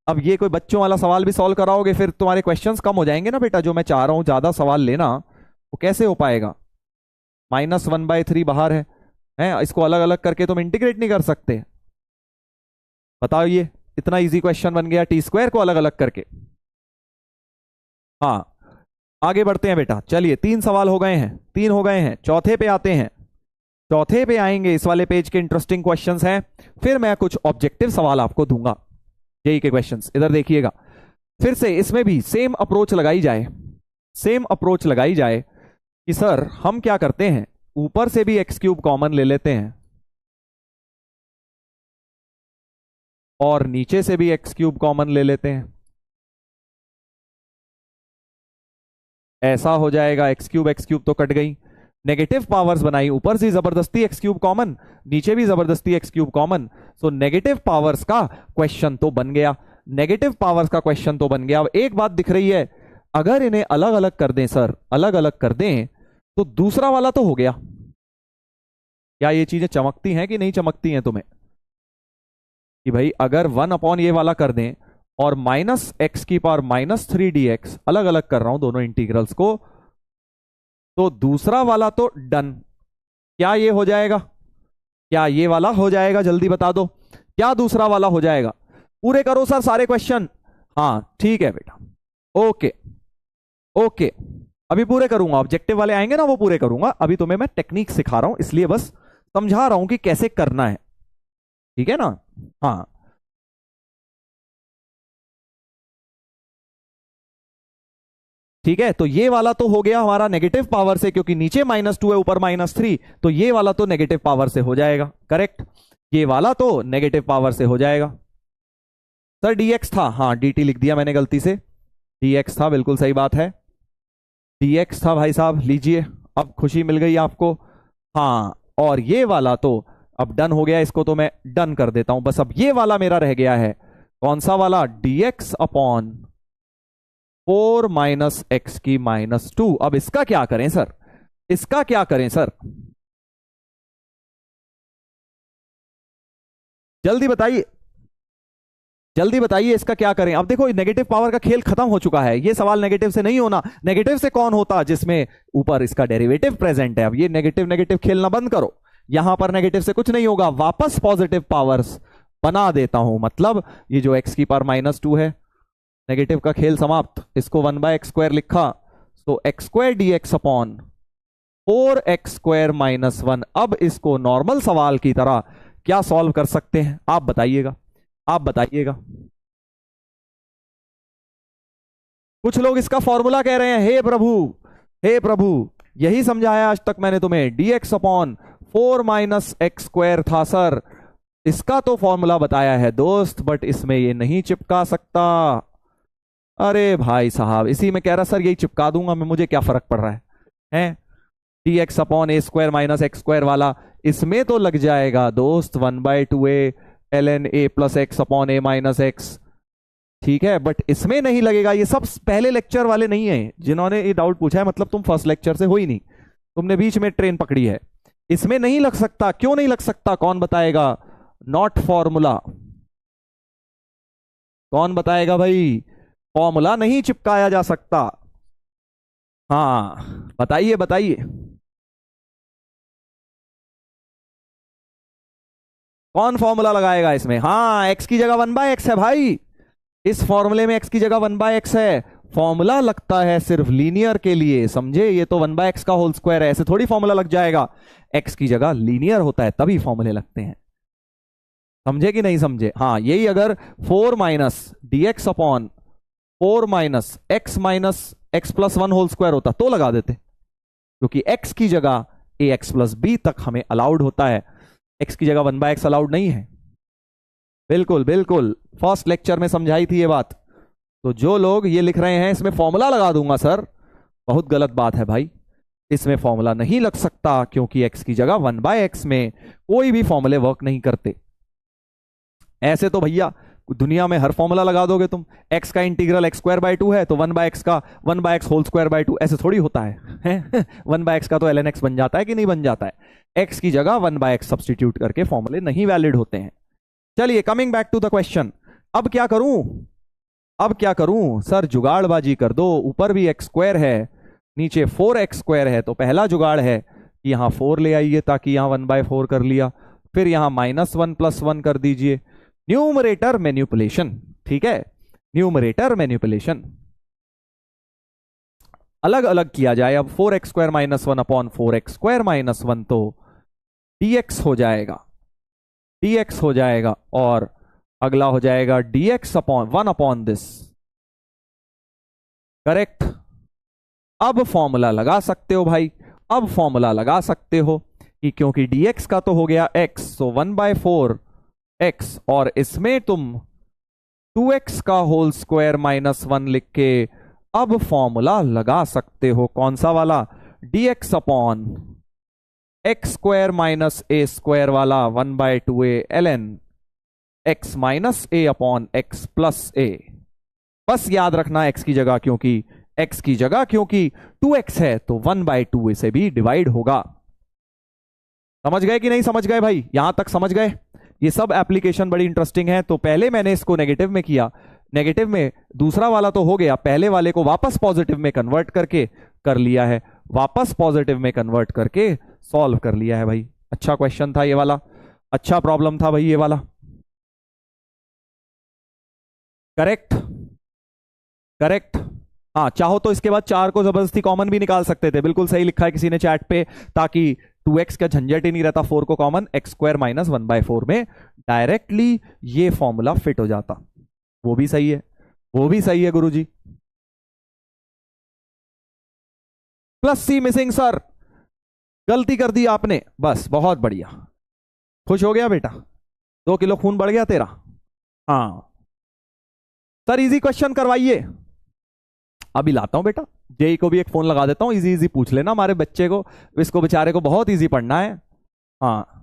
अब ये कोई बच्चों वाला सवाल भी सॉल्व कराओगे फिर तुम्हारे क्वेश्चंस कम हो जाएंगे ना बेटा। जो मैं चाह रहा हूं ज्यादा सवाल लेना, वो कैसे हो पाएगा? -1/3 बाहर है, इसको अलग अलग करके तुम इंटीग्रेट नहीं कर सकते। बताओ, ये इतना इजी क्वेश्चन बन गया t² को अलग अलग करके। हाँ, आगे बढ़ते हैं बेटा। चलिए 3 सवाल हो गए हैं, 3 हो गए हैं। चौथे पे आते हैं, चौथे पे आएंगे। इस वाले पेज के इंटरेस्टिंग क्वेश्चंस हैं, फिर मैं कुछ ऑब्जेक्टिव सवाल आपको दूंगा जेईई के क्वेश्चंस। इधर देखिएगा, फिर से इसमें भी सेम अप्रोच लगाई जाए, सेम अप्रोच लगाई जाए कि सर हम क्या करते हैं, ऊपर से भी x³ कॉमन ले लेते हैं और नीचे से भी x³ कॉमन ले लेते हैं। ऐसा हो जाएगा, x³ तो कट गई, नेगेटिव पावर्स बनाई, ऊपर से जबरदस्ती x³ कॉमन, नीचे भी जबरदस्ती x³ common. So negative powers का क्वेश्चन तो बन गया, नेगेटिव पावर्स का क्वेश्चन तो बन गया। अब एक बात दिख रही है, अगर इन्हें अलग अलग कर दें सर, अलग अलग कर दें, तो दूसरा वाला तो हो गया। क्या ये चीजें चमकती हैं कि नहीं चमकती हैं तुम्हें? कि भाई अगर 1 ये वाला कर दें और -x⁻³ अलग अलग कर रहा हूं दोनों इंटीग्रल्स को, तो दूसरा वाला तो डन। क्या ये हो जाएगा? क्या ये वाला हो जाएगा? जल्दी बता दो, क्या दूसरा वाला हो जाएगा? पूरे करो सर सारे क्वेश्चन। हाँ ठीक है बेटा, ओके ओके, अभी पूरे करूंगा। ऑब्जेक्टिव वाले आएंगे ना, वो पूरे करूंगा। अभी तुम्हें मैं टेक्निक सिखा रहा हूं, इसलिए बस समझा रहा हूं कि कैसे करना है, ठीक है ना? हाँ, ठीक है। तो ये वाला तो हो गया हमारा नेगेटिव पावर से, क्योंकि नीचे -2 है ऊपर -3, तो ये वाला तो नेगेटिव पावर से हो जाएगा, करेक्ट। ये वाला तो नेगेटिव पावर से हो जाएगा। सर dx था, हाँ dt लिख दिया मैंने गलती से, dx था, बिल्कुल सही बात है, dx था भाई साहब। लीजिए, अब खुशी मिल गई आपको। हाँ, और ये वाला तो अब डन हो गया, इसको तो मैं डन कर देता हूं। बस अब ये वाला मेरा रह गया है, कौन सा वाला? dx/4 - x⁻²। अब इसका क्या करें सर, इसका क्या करें सर? जल्दी बताइए, जल्दी बताइए, इसका क्या करें? अब देखो नेगेटिव पावर का खेल खत्म हो चुका है, ये सवाल नेगेटिव से नहीं होना। नेगेटिव से कौन होता? जिसमें ऊपर इसका डेरिवेटिव प्रेजेंट है। अब ये नेगेटिव नेगेटिव खेलना बंद करो, यहां पर नेगेटिव से कुछ नहीं होगा, वापस पॉजिटिव पावर्स बना देता हूं। मतलब ये जो x⁻² है, नेगेटिव का खेल समाप्त। इसको 1/x² लिखा, तो x² dx/4x² - 1। अब इसको नॉर्मल सवाल की तरह क्या सॉल्व कर सकते हैं, आप बताइएगा, आप बताइएगा। कुछ लोग इसका फॉर्मूला कह रहे हैं, हे प्रभु, हे प्रभु, यही समझाया आज तक मैंने तुम्हें, dx/4 - x² था सर, इसका तो फॉर्मूला बताया है दोस्त, बट इसमें ये नहीं चिपका सकता। अरे भाई साहब, इसी में कह रहा सर यही चिपका दूंगा मैं, मुझे क्या फर्क पड़ रहा है? dx/a² - x² वाला इसमें तो लग जाएगा दोस्त, 1/2a ln a + x/a - x, ठीक है, बट इसमें नहीं लगेगा। ये सब पहले लेक्चर वाले नहीं है जिन्होंने ये डाउट पूछा है, मतलब तुम फर्स्ट लेक्चर से हो ही नहीं, तुमने बीच में ट्रेन पकड़ी है। इसमें नहीं लग सकता, क्यों नहीं लग सकता? कौन बताएगा? नॉट फॉर्मूला, कौन बताएगा भाई? फॉर्मूला नहीं चिपकाया जा सकता। हाँ बताइए बताइए, कौन फॉर्मूला लगाएगा इसमें? हाँ, x की जगह 1/x है भाई, इस फॉर्मूले में x की जगह 1/x है। फॉर्मूला लगता है सिर्फ लीनियर के लिए, समझे? ये तो 1/x का होल स्क्वायर है, ऐसे थोड़ी फॉर्मूला लग जाएगा। x की जगह लीनियर होता है तभी फॉर्मूले लगते हैं, समझे कि नहीं समझे? हाँ, यही अगर 4 - dx/4 - x + 1 होल स्क्वायर होता तो लगा देते, क्योंकि x की जगह ax + b तक हमें अलाउड होता है, x की जगह 1/x अलाउड नहीं है। बिल्कुल बिल्कुल, फर्स्ट लेक्चर में समझाई थी ये बात। तो जो लोग ये लिख रहे हैं इसमें फॉर्मूला लगा दूंगा सर, बहुत गलत बात है भाई। इसमें फॉर्मूला नहीं लग सकता क्योंकि x की जगह 1/x में कोई भी फॉर्मूले वर्क नहीं करते। ऐसे तो भैया दुनिया में हर फॉर्मूला लगा दोगे तुम, x का इंटीग्रल x² 2 है तो 1/x का 1/x² 2, ऐसे थोड़ी होता है 1/x का तो ln x बन जाता है कि नहीं बन जाता है। x की जगह 1/x सब्सटीट्यूट करके फॉर्मूले नहीं वैलिड होते हैं। चलिए coming back to the question, अब क्या करूं सर, जुगाड़बाजी कर दो। ऊपर भी x² है, नीचे 4x² है, तो पहला जुगाड़ है कि यहां 4 ले आइए ताकि यहां 1/4 कर लिया, फिर यहां -1 + 1 कर दीजिए। न्यूमरेटर मैनिपुलेशन, ठीक है, न्यूमरेटर मैनिपुलेशन अलग अलग किया जाए। अब 4x² - 1 अपॉन 4x² - 1 तो dx हो जाएगा, और अगला हो जाएगा dx upon 1 upon this, correct. अब फॉर्मूला लगा सकते हो भाई, अब फॉर्मूला लगा सकते हो कि क्योंकि dx का तो हो गया x, सो 1/4x, और इसमें तुम 2x का होल स्क्वायर -1 लिख के अब फॉर्मूला लगा सकते हो। कौन सा वाला? dx अपॉन x² - a² वाला 1/2a ln x - a upon x + a। बस याद रखना x की जगह क्योंकि 2x है तो 1/2a से भी डिवाइड होगा। समझ गए कि नहीं समझ गए भाई? यहां तक समझ गए? ये सब एप्लीकेशन बड़ी इंटरेस्टिंग है। तो पहले मैंने इसको नेगेटिव में किया, नेगेटिव में दूसरा वाला तो हो गया, पहले वाले को वापस पॉजिटिव में कन्वर्ट करके कर लिया है, वापस पॉजिटिव में कन्वर्ट करके सॉल्व कर लिया है भाई। अच्छा क्वेश्चन था ये वाला, अच्छा प्रॉब्लम था भाई ये वाला, करेक्ट करेक्ट। हाँ, चाहो तो इसके बाद 4 को जबरदस्ती कॉमन भी निकाल सकते थे, बिल्कुल सही लिखा है किसी ने चैट पे, ताकि 2x का झंझट ही नहीं रहता, 4 को कॉमन, x² - 1/4 में डायरेक्टली ये फॉर्मूला फिट हो जाता। वो भी सही है गुरुजी। +c मिसिंग सर, गलती कर दी आपने, बस बहुत बढ़िया, खुश हो गया बेटा, 2 किलो खून बढ़ गया तेरा। हाँ सर, इजी क्वेश्चन करवाइए, अभी लाता हूं बेटा, जेई को भी एक फोन लगा देता हूं, इजी पूछ लेना हमारे बच्चे को, इसको बेचारे को बहुत इजी पढ़ना है। हाँ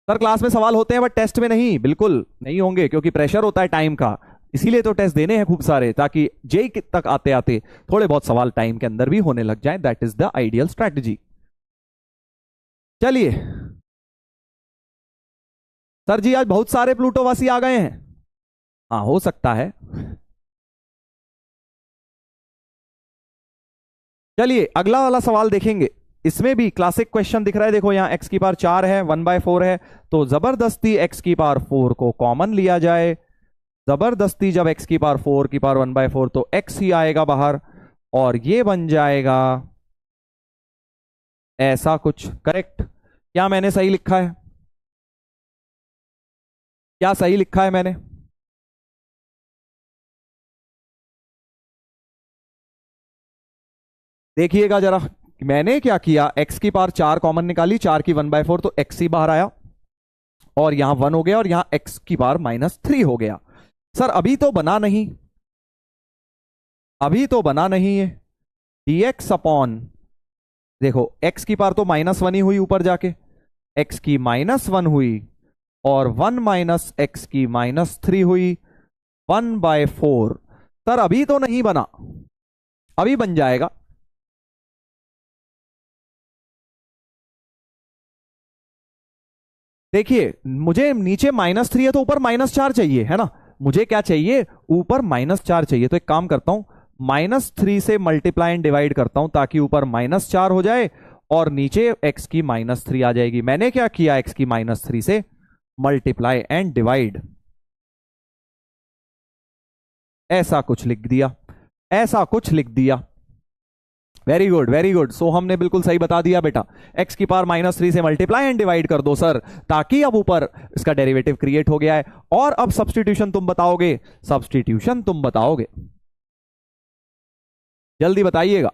सर, क्लास में सवाल होते हैं बट टेस्ट में नहीं, बिल्कुल नहीं होंगे, क्योंकि प्रेशर होता है टाइम का, इसीलिए तो टेस्ट देने हैं खूब सारे, ताकि जेई तक आते आते थोड़े बहुत सवाल टाइम के अंदर भी होने लग जाए। That is the ideal strategy. चलिए सर जी, आज बहुत सारे प्लूटोवासी आ गए हैं। हाँ हो सकता है। चलिए अगला वाला सवाल देखेंगे, इसमें भी क्लासिक क्वेश्चन दिख रहा है। देखो यहाँ x⁴ है, 1/4 है, तो जबरदस्ती x⁴ को कॉमन लिया जाए, जबरदस्ती जब x⁴ 1/4 तो x ही आएगा बाहर, और ये बन जाएगा ऐसा कुछ, करेक्ट। क्या मैंने सही लिखा है? क्या सही लिखा है मैंने? देखिएगा जरा, मैंने क्या किया, x⁴ कॉमन निकाली, 4 की 1/4 तो x ही बाहर आया, और यहां 1 हो गया, और यहां x⁻³ -3 हो गया। सर अभी तो बना नहीं है dx अपॉन, देखो x⁻ तो -1 ही हुई ऊपर जाके, x की -1 हुई, और 1 - x की -3 हुई, 1/4। सर अभी तो नहीं बना, अभी बन जाएगा। देखिए मुझे नीचे -3 है तो ऊपर -4 चाहिए, है ना, मुझे क्या चाहिए, ऊपर -4 चाहिए। तो एक काम करता हूं, -3 से मल्टीप्लाई एंड डिवाइड करता हूं, ताकि ऊपर -4 हो जाए और नीचे x की -3 आ जाएगी। मैंने क्या किया, x की -3 से मल्टीप्लाई एंड डिवाइड, ऐसा कुछ लिख दिया, वेरी गुड वेरी गुड। सो हमने बिल्कुल सही बता दिया बेटा, x⁻³ -3 से मल्टीप्लाई एंड डिवाइड कर दो सर, ताकि अब ऊपर इसका डेरिवेटिव क्रिएट हो गया है। और अब सब्स्टिट्यूशन तुम बताओगे, जल्दी बताइएगा।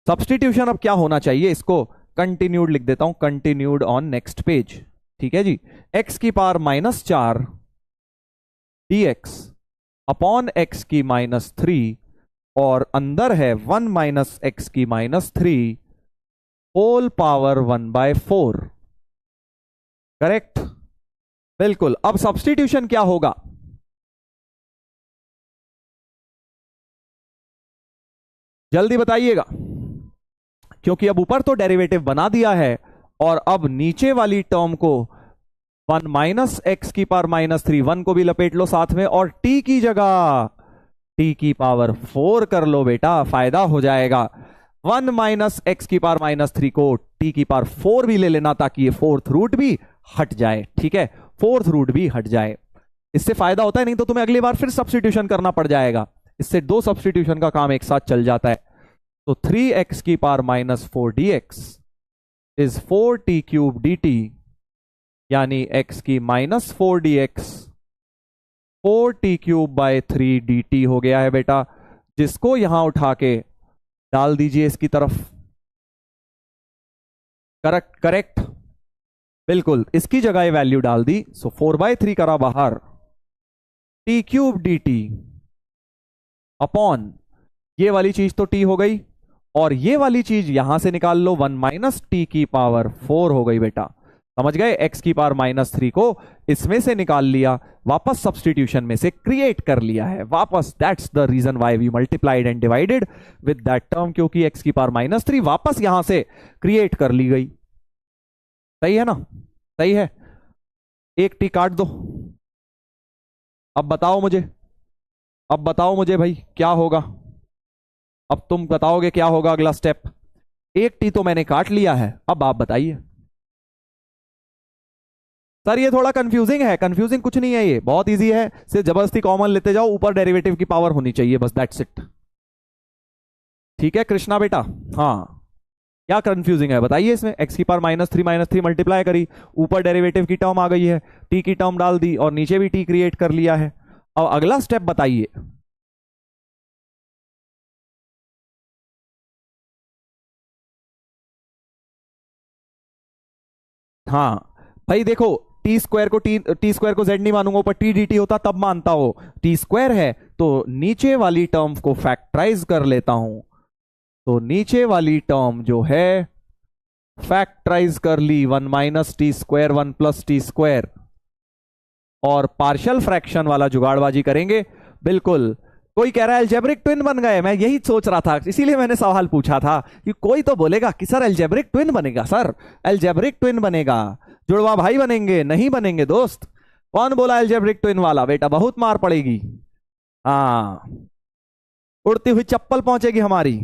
सब्स्टिट्यूशन अब क्या होना चाहिए, इसको कंटिन्यूड लिख देता हूं, कंटिन्यूड ऑन नेक्स्ट पेज, ठीक है जी। x⁻⁻4 dx अपॉन x की -3 और अंदर है 1 माइनस एक्स की माइनस 3 होल पावर 1/4। करेक्ट, बिल्कुल। अब सब्स्टिट्यूशन क्या होगा? जल्दी बताइएगा, क्योंकि अब ऊपर तो डेरिवेटिव बना दिया है और अब नीचे वाली टर्म को 1 माइनस एक्स की पावर माइनस 3, 1 को भी लपेट लो साथ में, और t की जगह t की पावर 4 कर लो बेटा, फायदा हो जाएगा। 1 माइनस एक्स की पावर माइनस 3 को t की पावर 4 भी ले लेना, ताकि ये फोर्थ रूट भी हट जाए। ठीक है, फोर्थ रूट भी हट जाए, इससे फायदा होता है। नहीं तो तुम्हें अगली बार फिर सब्स्टिट्यूशन करना पड़ जाएगा। इससे दो सब्स्टिट्यूशन का काम एक साथ चल जाता है। तो 3x की power minus 4 dx is 4t cube dt, यानी x की minus 4 dx 4t cube by 3 dt हो गया है बेटा, जिसको यहां उठा के डाल दीजिए इसकी तरफ। करेक्ट, करेक्ट, बिल्कुल, इसकी जगह ये वैल्यू डाल दी। सो 4/3 करा बाहर, t क्यूब dt अपॉन ये वाली चीज तो t हो गई, और ये वाली चीज यहां से निकाल लो, 1 माइनस टी की पावर 4 हो गई बेटा। समझ गए? x की पावर माइनस 3 को इसमें से निकाल लिया, वापस सब्स्टिट्यूशन में से क्रिएट कर लिया है वापस। That's the reason why we multiplied and divided with that term, क्योंकि x की पावर माइनस 3 वापस यहां से क्रिएट कर ली गई। सही है ना? सही है। एक टी काट दो। अब बताओ मुझे, अब बताओ मुझे भाई क्या होगा? अब तुम बताओगे क्या होगा अगला स्टेप। एक टी तो मैंने काट लिया है, अब आप बताइए। सर ये थोड़ा कंफ्यूजिंग है। कंफ्यूजिंग कुछ नहीं है, ये बहुत इजी है। सिर्फ जबरदस्ती कॉमन लेते जाओ, ऊपर डेरिवेटिव की पावर होनी चाहिए, बस दैट्स इट। ठीक है कृष्णा बेटा? हाँ, क्या कंफ्यूजिंग है बताइए इसमें? एक्स की पावर माइनस थ्री मल्टीप्लाई करी, ऊपर डेरिवेटिव की टर्म आ गई है, टी की टर्म डाल दी, और नीचे भी टी क्रिएट कर लिया है। अब अगला स्टेप बताइए। हाँ भाई देखो, टी स्क्वायर को टी स्क्वायर को जेड नहीं मानूंगा, ऊपर टी डी टी होता तब मानता हो। टी स्क्वायर है तो नीचे वाली टर्म को फैक्टराइज कर लेता हूं। तो नीचे वाली टर्म जो है फैक्टराइज कर ली, 1 minus T square 1 plus T square, और पार्शियल फ्रैक्शन वाला जुगाड़बाजी करेंगे। बिल्कुल। कोई कह रहा है अलजेब्रिक ट्विन बन गए, मैं यही सोच रहा था, इसीलिए मैंने सवाल पूछा था कि कोई तो बोलेगा कि सर अलजेब्रिक ट्विन बनेगा, सर अलजेब्रिक ट्विन बनेगा, जुड़वा भाई बनेंगे। नहीं बनेंगे दोस्त। कौन बोला अलजेब्रिक ट्विन वाला? बेटा बहुत मार पड़ेगी। हाँ, उड़ती हुई चप्पल पहुंचेगी हमारी।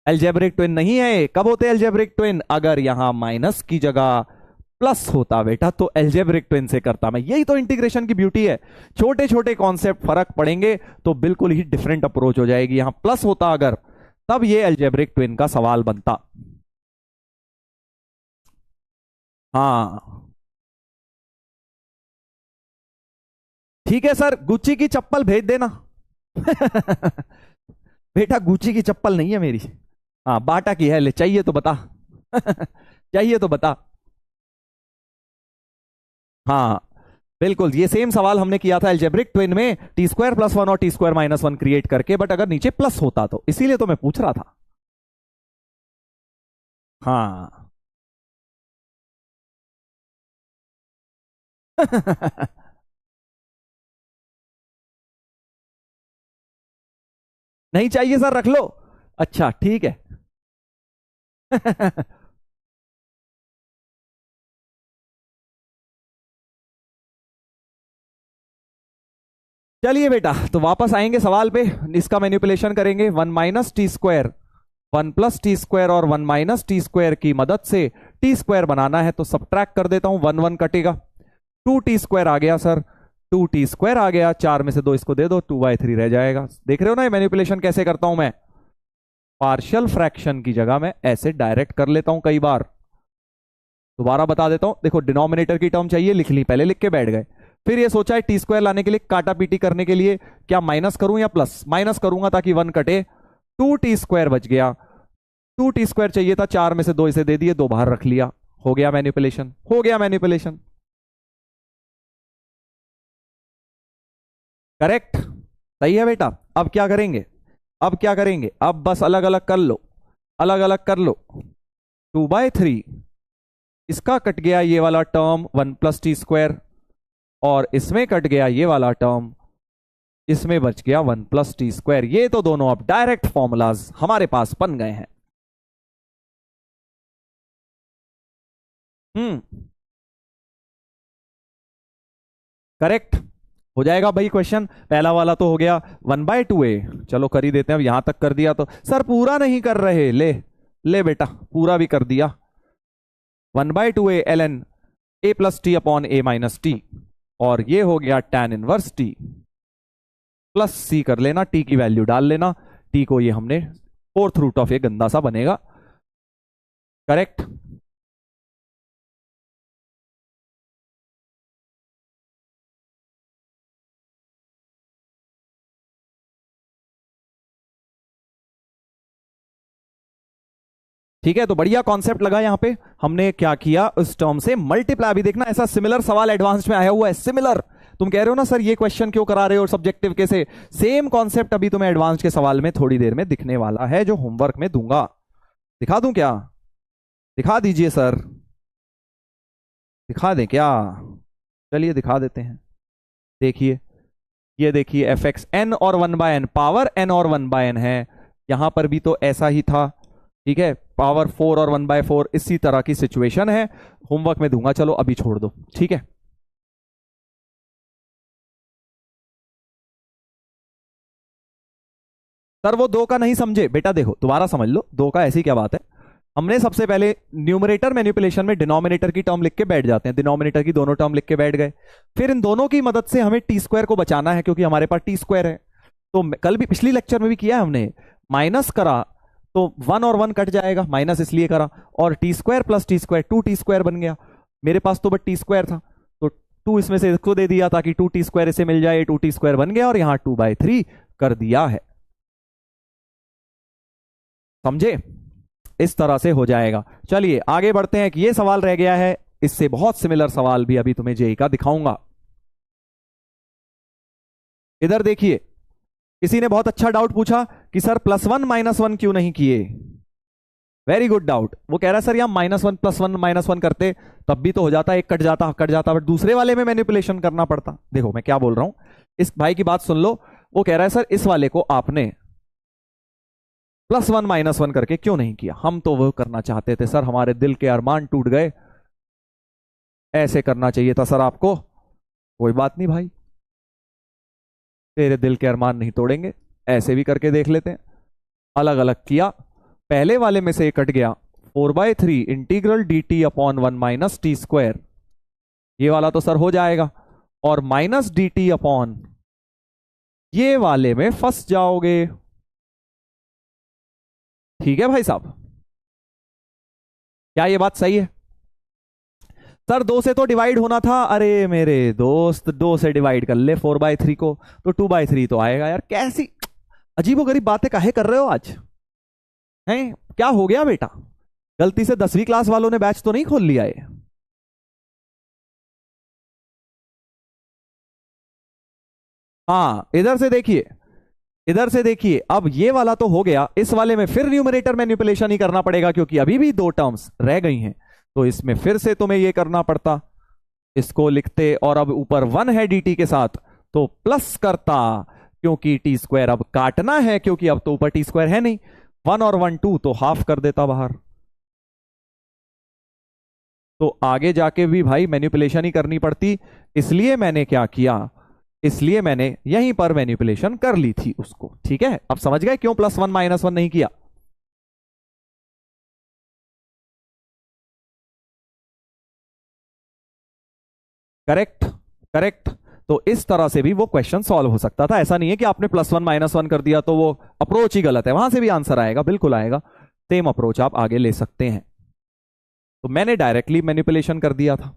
अलजेब्रिक ट्विन नहीं है। कब होते अलजेब्रिक ट्विन? अगर यहां माइनस की जगह प्लस होता बेटा, तो अलजेब्रिक ट्विन से करता मैं। यही तो इंटीग्रेशन की ब्यूटी है। छोटे छोटे कॉन्सेप्ट फर्क पड़ेंगे तो बिल्कुल ही डिफरेंट अप्रोच हो जाएगी। यहां प्लस होता अगर, तब ये अलजेब्रिक ट्विन का सवाल बनता। हाँ ठीक है सर, गुच्ची की चप्पल भेज देना। बेटा गुच्ची की चप्पल नहीं है मेरी, हाँ बाटा की है, ले चाहिए तो बता। चाहिए तो बता। हाँ बिल्कुल, ये सेम सवाल हमने किया था अलजेब्रिक ट्विन में, टी स्क्वायर प्लस 1 और टी स्क्वायर माइनस 1 क्रिएट करके, बट अगर नीचे प्लस होता तो, इसीलिए तो मैं पूछ रहा था। हाँ। नहीं चाहिए सर, रख लो। अच्छा ठीक है। चलिए बेटा, तो वापस आएंगे सवाल पे, इसका मैनिपुलेशन करेंगे। 1 minus T square 1 plus T square और 1 माइनस टी स्क्वायर की मदद से टी स्क्वायर बनाना है, तो सब्ट्रैक्ट कर देता हूं, 1 1 कटेगा, 2 टी स्क्वायर आ गया सर, 2 टी स्क्वायर आ गया, 4 में से 2 इसको दे दो, 2/3 रह जाएगा। देख रहे हो ना ये मैनिपुलेशन कैसे करता हूं मैं? पार्शियल फ्रैक्शन की जगह मैं ऐसे डायरेक्ट कर लेता हूं कई बार। दोबारा बता देता हूं, देखो डिनोमिनेटर की टर्म चाहिए, लिख ली, पहले लिख के बैठ गए। फिर ये सोचा है टी स्क्वायर लाने के लिए, काटा पीटी करने के लिए क्या माइनस करूं या प्लस? माइनस करूंगा ताकि 1 कटे, 2 टी स्क्वायर बच गया, 2 टी स्क्वायर चाहिए था, 4 में से 2 इसे दे दिए, 2 बाहर रख लिया। हो गया मैनिपुलेशन, हो गया मैनिपुलेशन। करेक्ट। सही है बेटा। अब क्या करेंगे, अब क्या करेंगे, अब बस अलग अलग कर लो, अलग अलग कर लो। 2/3, इसका कट गया ये वाला टर्म 1 + t², और इसमें कट गया ये वाला टर्म, इसमें बच गया 1 + t²। ये तो दोनों अब डायरेक्ट फॉर्मूलाज हमारे पास बन गए हैं। हम्म, करेक्ट हो जाएगा भाई क्वेश्चन। पहला वाला तो हो गया 1/2a, चलो कर ही देते हैं। अब यहां तक कर दिया तो सर पूरा नहीं कर रहे, ले ले बेटा पूरा भी कर दिया। 1/2a ln a+t/a-t, और ये हो गया tan−1t प्लस c कर लेना, t की वैल्यू डाल लेना। t को ये हमने 4th रूट ऑफ ए गंदा सा बनेगा। करेक्ट। ठीक है, तो बढ़िया कॉन्सेप्ट लगा। यहां पे हमने क्या किया, उस टर्म से मल्टीप्लाई। अभी देखना ऐसा सिमिलर सवाल एडवांस में आया हुआ है, सिमिलर। तुम कह रहे हो ना सर ये क्वेश्चन क्यों करा रहे हो सब्जेक्टिव के से, सेम कॉन्सेप्ट अभी तुम्हें एडवांस के सवाल में थोड़ी देर में दिखने वाला है, जो होमवर्क में दूंगा। दिखा दूं क्या, दिखा दीजिए सर, दिखा दें क्या? चलिए दिखा देते हैं। देखिए, ये देखिए f(n) और 1/n, पावर n और 1/n है। यहां पर भी तो ऐसा ही था, ठीक है, पावर 4 और 1/4, इसी तरह की सिचुएशन है। होमवर्क में दूंगा, चलो अभी छोड़ दो, ठीक है। सर वो दो का नहीं समझे बेटा, देखो दोबारा समझ लो, दो का ऐसी क्या बात है। हमने सबसे पहले न्यूमरेटर मैनिपुलेशन में डिनोमिनेटर की टर्म लिख के बैठ जाते हैं, डिनोमिनेटर की दोनों टर्म लिख के बैठ गए। फिर इन दोनों की मदद से हमें t² को बचाना है, क्योंकि हमारे पास t² है। तो कल भी पिछली लेक्चर में भी किया है हमने, माइनस करा तो 1 और 1 कट जाएगा, माइनस इसलिए करा, और t² + t², 2t² बन गया। मेरे पास तो बस t² था, तो 2 इसमें से इसको दे दिया ताकि 2t² इसे मिल जाए, 2t² बन गया, और यहां 2/3 कर दिया है। समझे, इस तरह से हो जाएगा। चलिए आगे बढ़ते हैं कि ये सवाल रह गया है, इससे बहुत सिमिलर सवाल भी अभी तुम्हें जेई का दिखाऊंगा। इधर देखिए, किसी ने बहुत अच्छा डाउट पूछा कि सर +1 -1 क्यों नहीं किए। Very good doubt. वो कह रहा है सर यहां -1 +1 -1 करते तब भी तो हो जाता, एक कट जाता, बट दूसरे वाले में मैनिपुलेशन करना पड़ता। देखो मैं क्या बोल रहा हूं, इस भाई की बात सुन लो। वो कह रहा है सर इस वाले को आपने +1 -1 करके क्यों नहीं किया। हम तो वो करना चाहते थे सर, हमारे दिल के अरमान टूट गए, ऐसे करना चाहिए था सर आपको। कोई बात नहीं भाई, तेरे दिल के अरमान नहीं तोड़ेंगे, ऐसे भी करके देख लेते हैं। अलग अलग किया, पहले वाले में से कट गया 4/3 इंटीग्रल dt/1 - t², ये वाला तो सर हो जाएगा, और -dt/ ये वाले में फंस जाओगे। ठीक है भाई साहब, क्या ये बात सही है? सर 2 से तो डिवाइड होना था, अरे मेरे दोस्त 2 से डिवाइड कर ले 4/3 को, तो 2/3 तो आएगा। यार कैसी अजीबोगरीब बातें काहे कर रहे हो आज, हैं क्या हो गया बेटा? गलती से 10वीं क्लास वालों ने बैच तो नहीं खोल लिया है? हाँ इधर से देखिए, इधर से देखिए, अब ये वाला तो हो गया, इस वाले में फिर न्यूमरेटर मैनिपुलेशन ही करना पड़ेगा, क्योंकि अभी भी 2 टर्म्स रह गई हैं। तो इसमें फिर से तुम्हें ये करना पड़ता, इसको लिखते, और अब ऊपर 1 है dt के साथ, तो प्लस करता, क्योंकि t² अब काटना है, क्योंकि अब तो ऊपर t² है नहीं। 1 और 1 2, तो हाफ कर देता बाहर। तो आगे जाके भी भाई मैनिपुलेशन ही करनी पड़ती, इसलिए मैंने क्या किया, इसलिए मैंने यहीं पर मैनिपुलेशन कर ली थी उसको। ठीक है, अब समझ गए क्यों +1 -1 नहीं किया? Correct, correct. तो इस तरह से भी वो क्वेश्चन सॉल्व हो सकता था। ऐसा नहीं है कि आपने +1 -1 कर दिया तो वो अप्रोच ही गलत है, वहां से भी आंसर आएगा, बिल्कुल आएगा। सेम अप्रोच आप आगे ले सकते हैं। तो मैंने डायरेक्टली मैनिपुलेशन कर दिया था।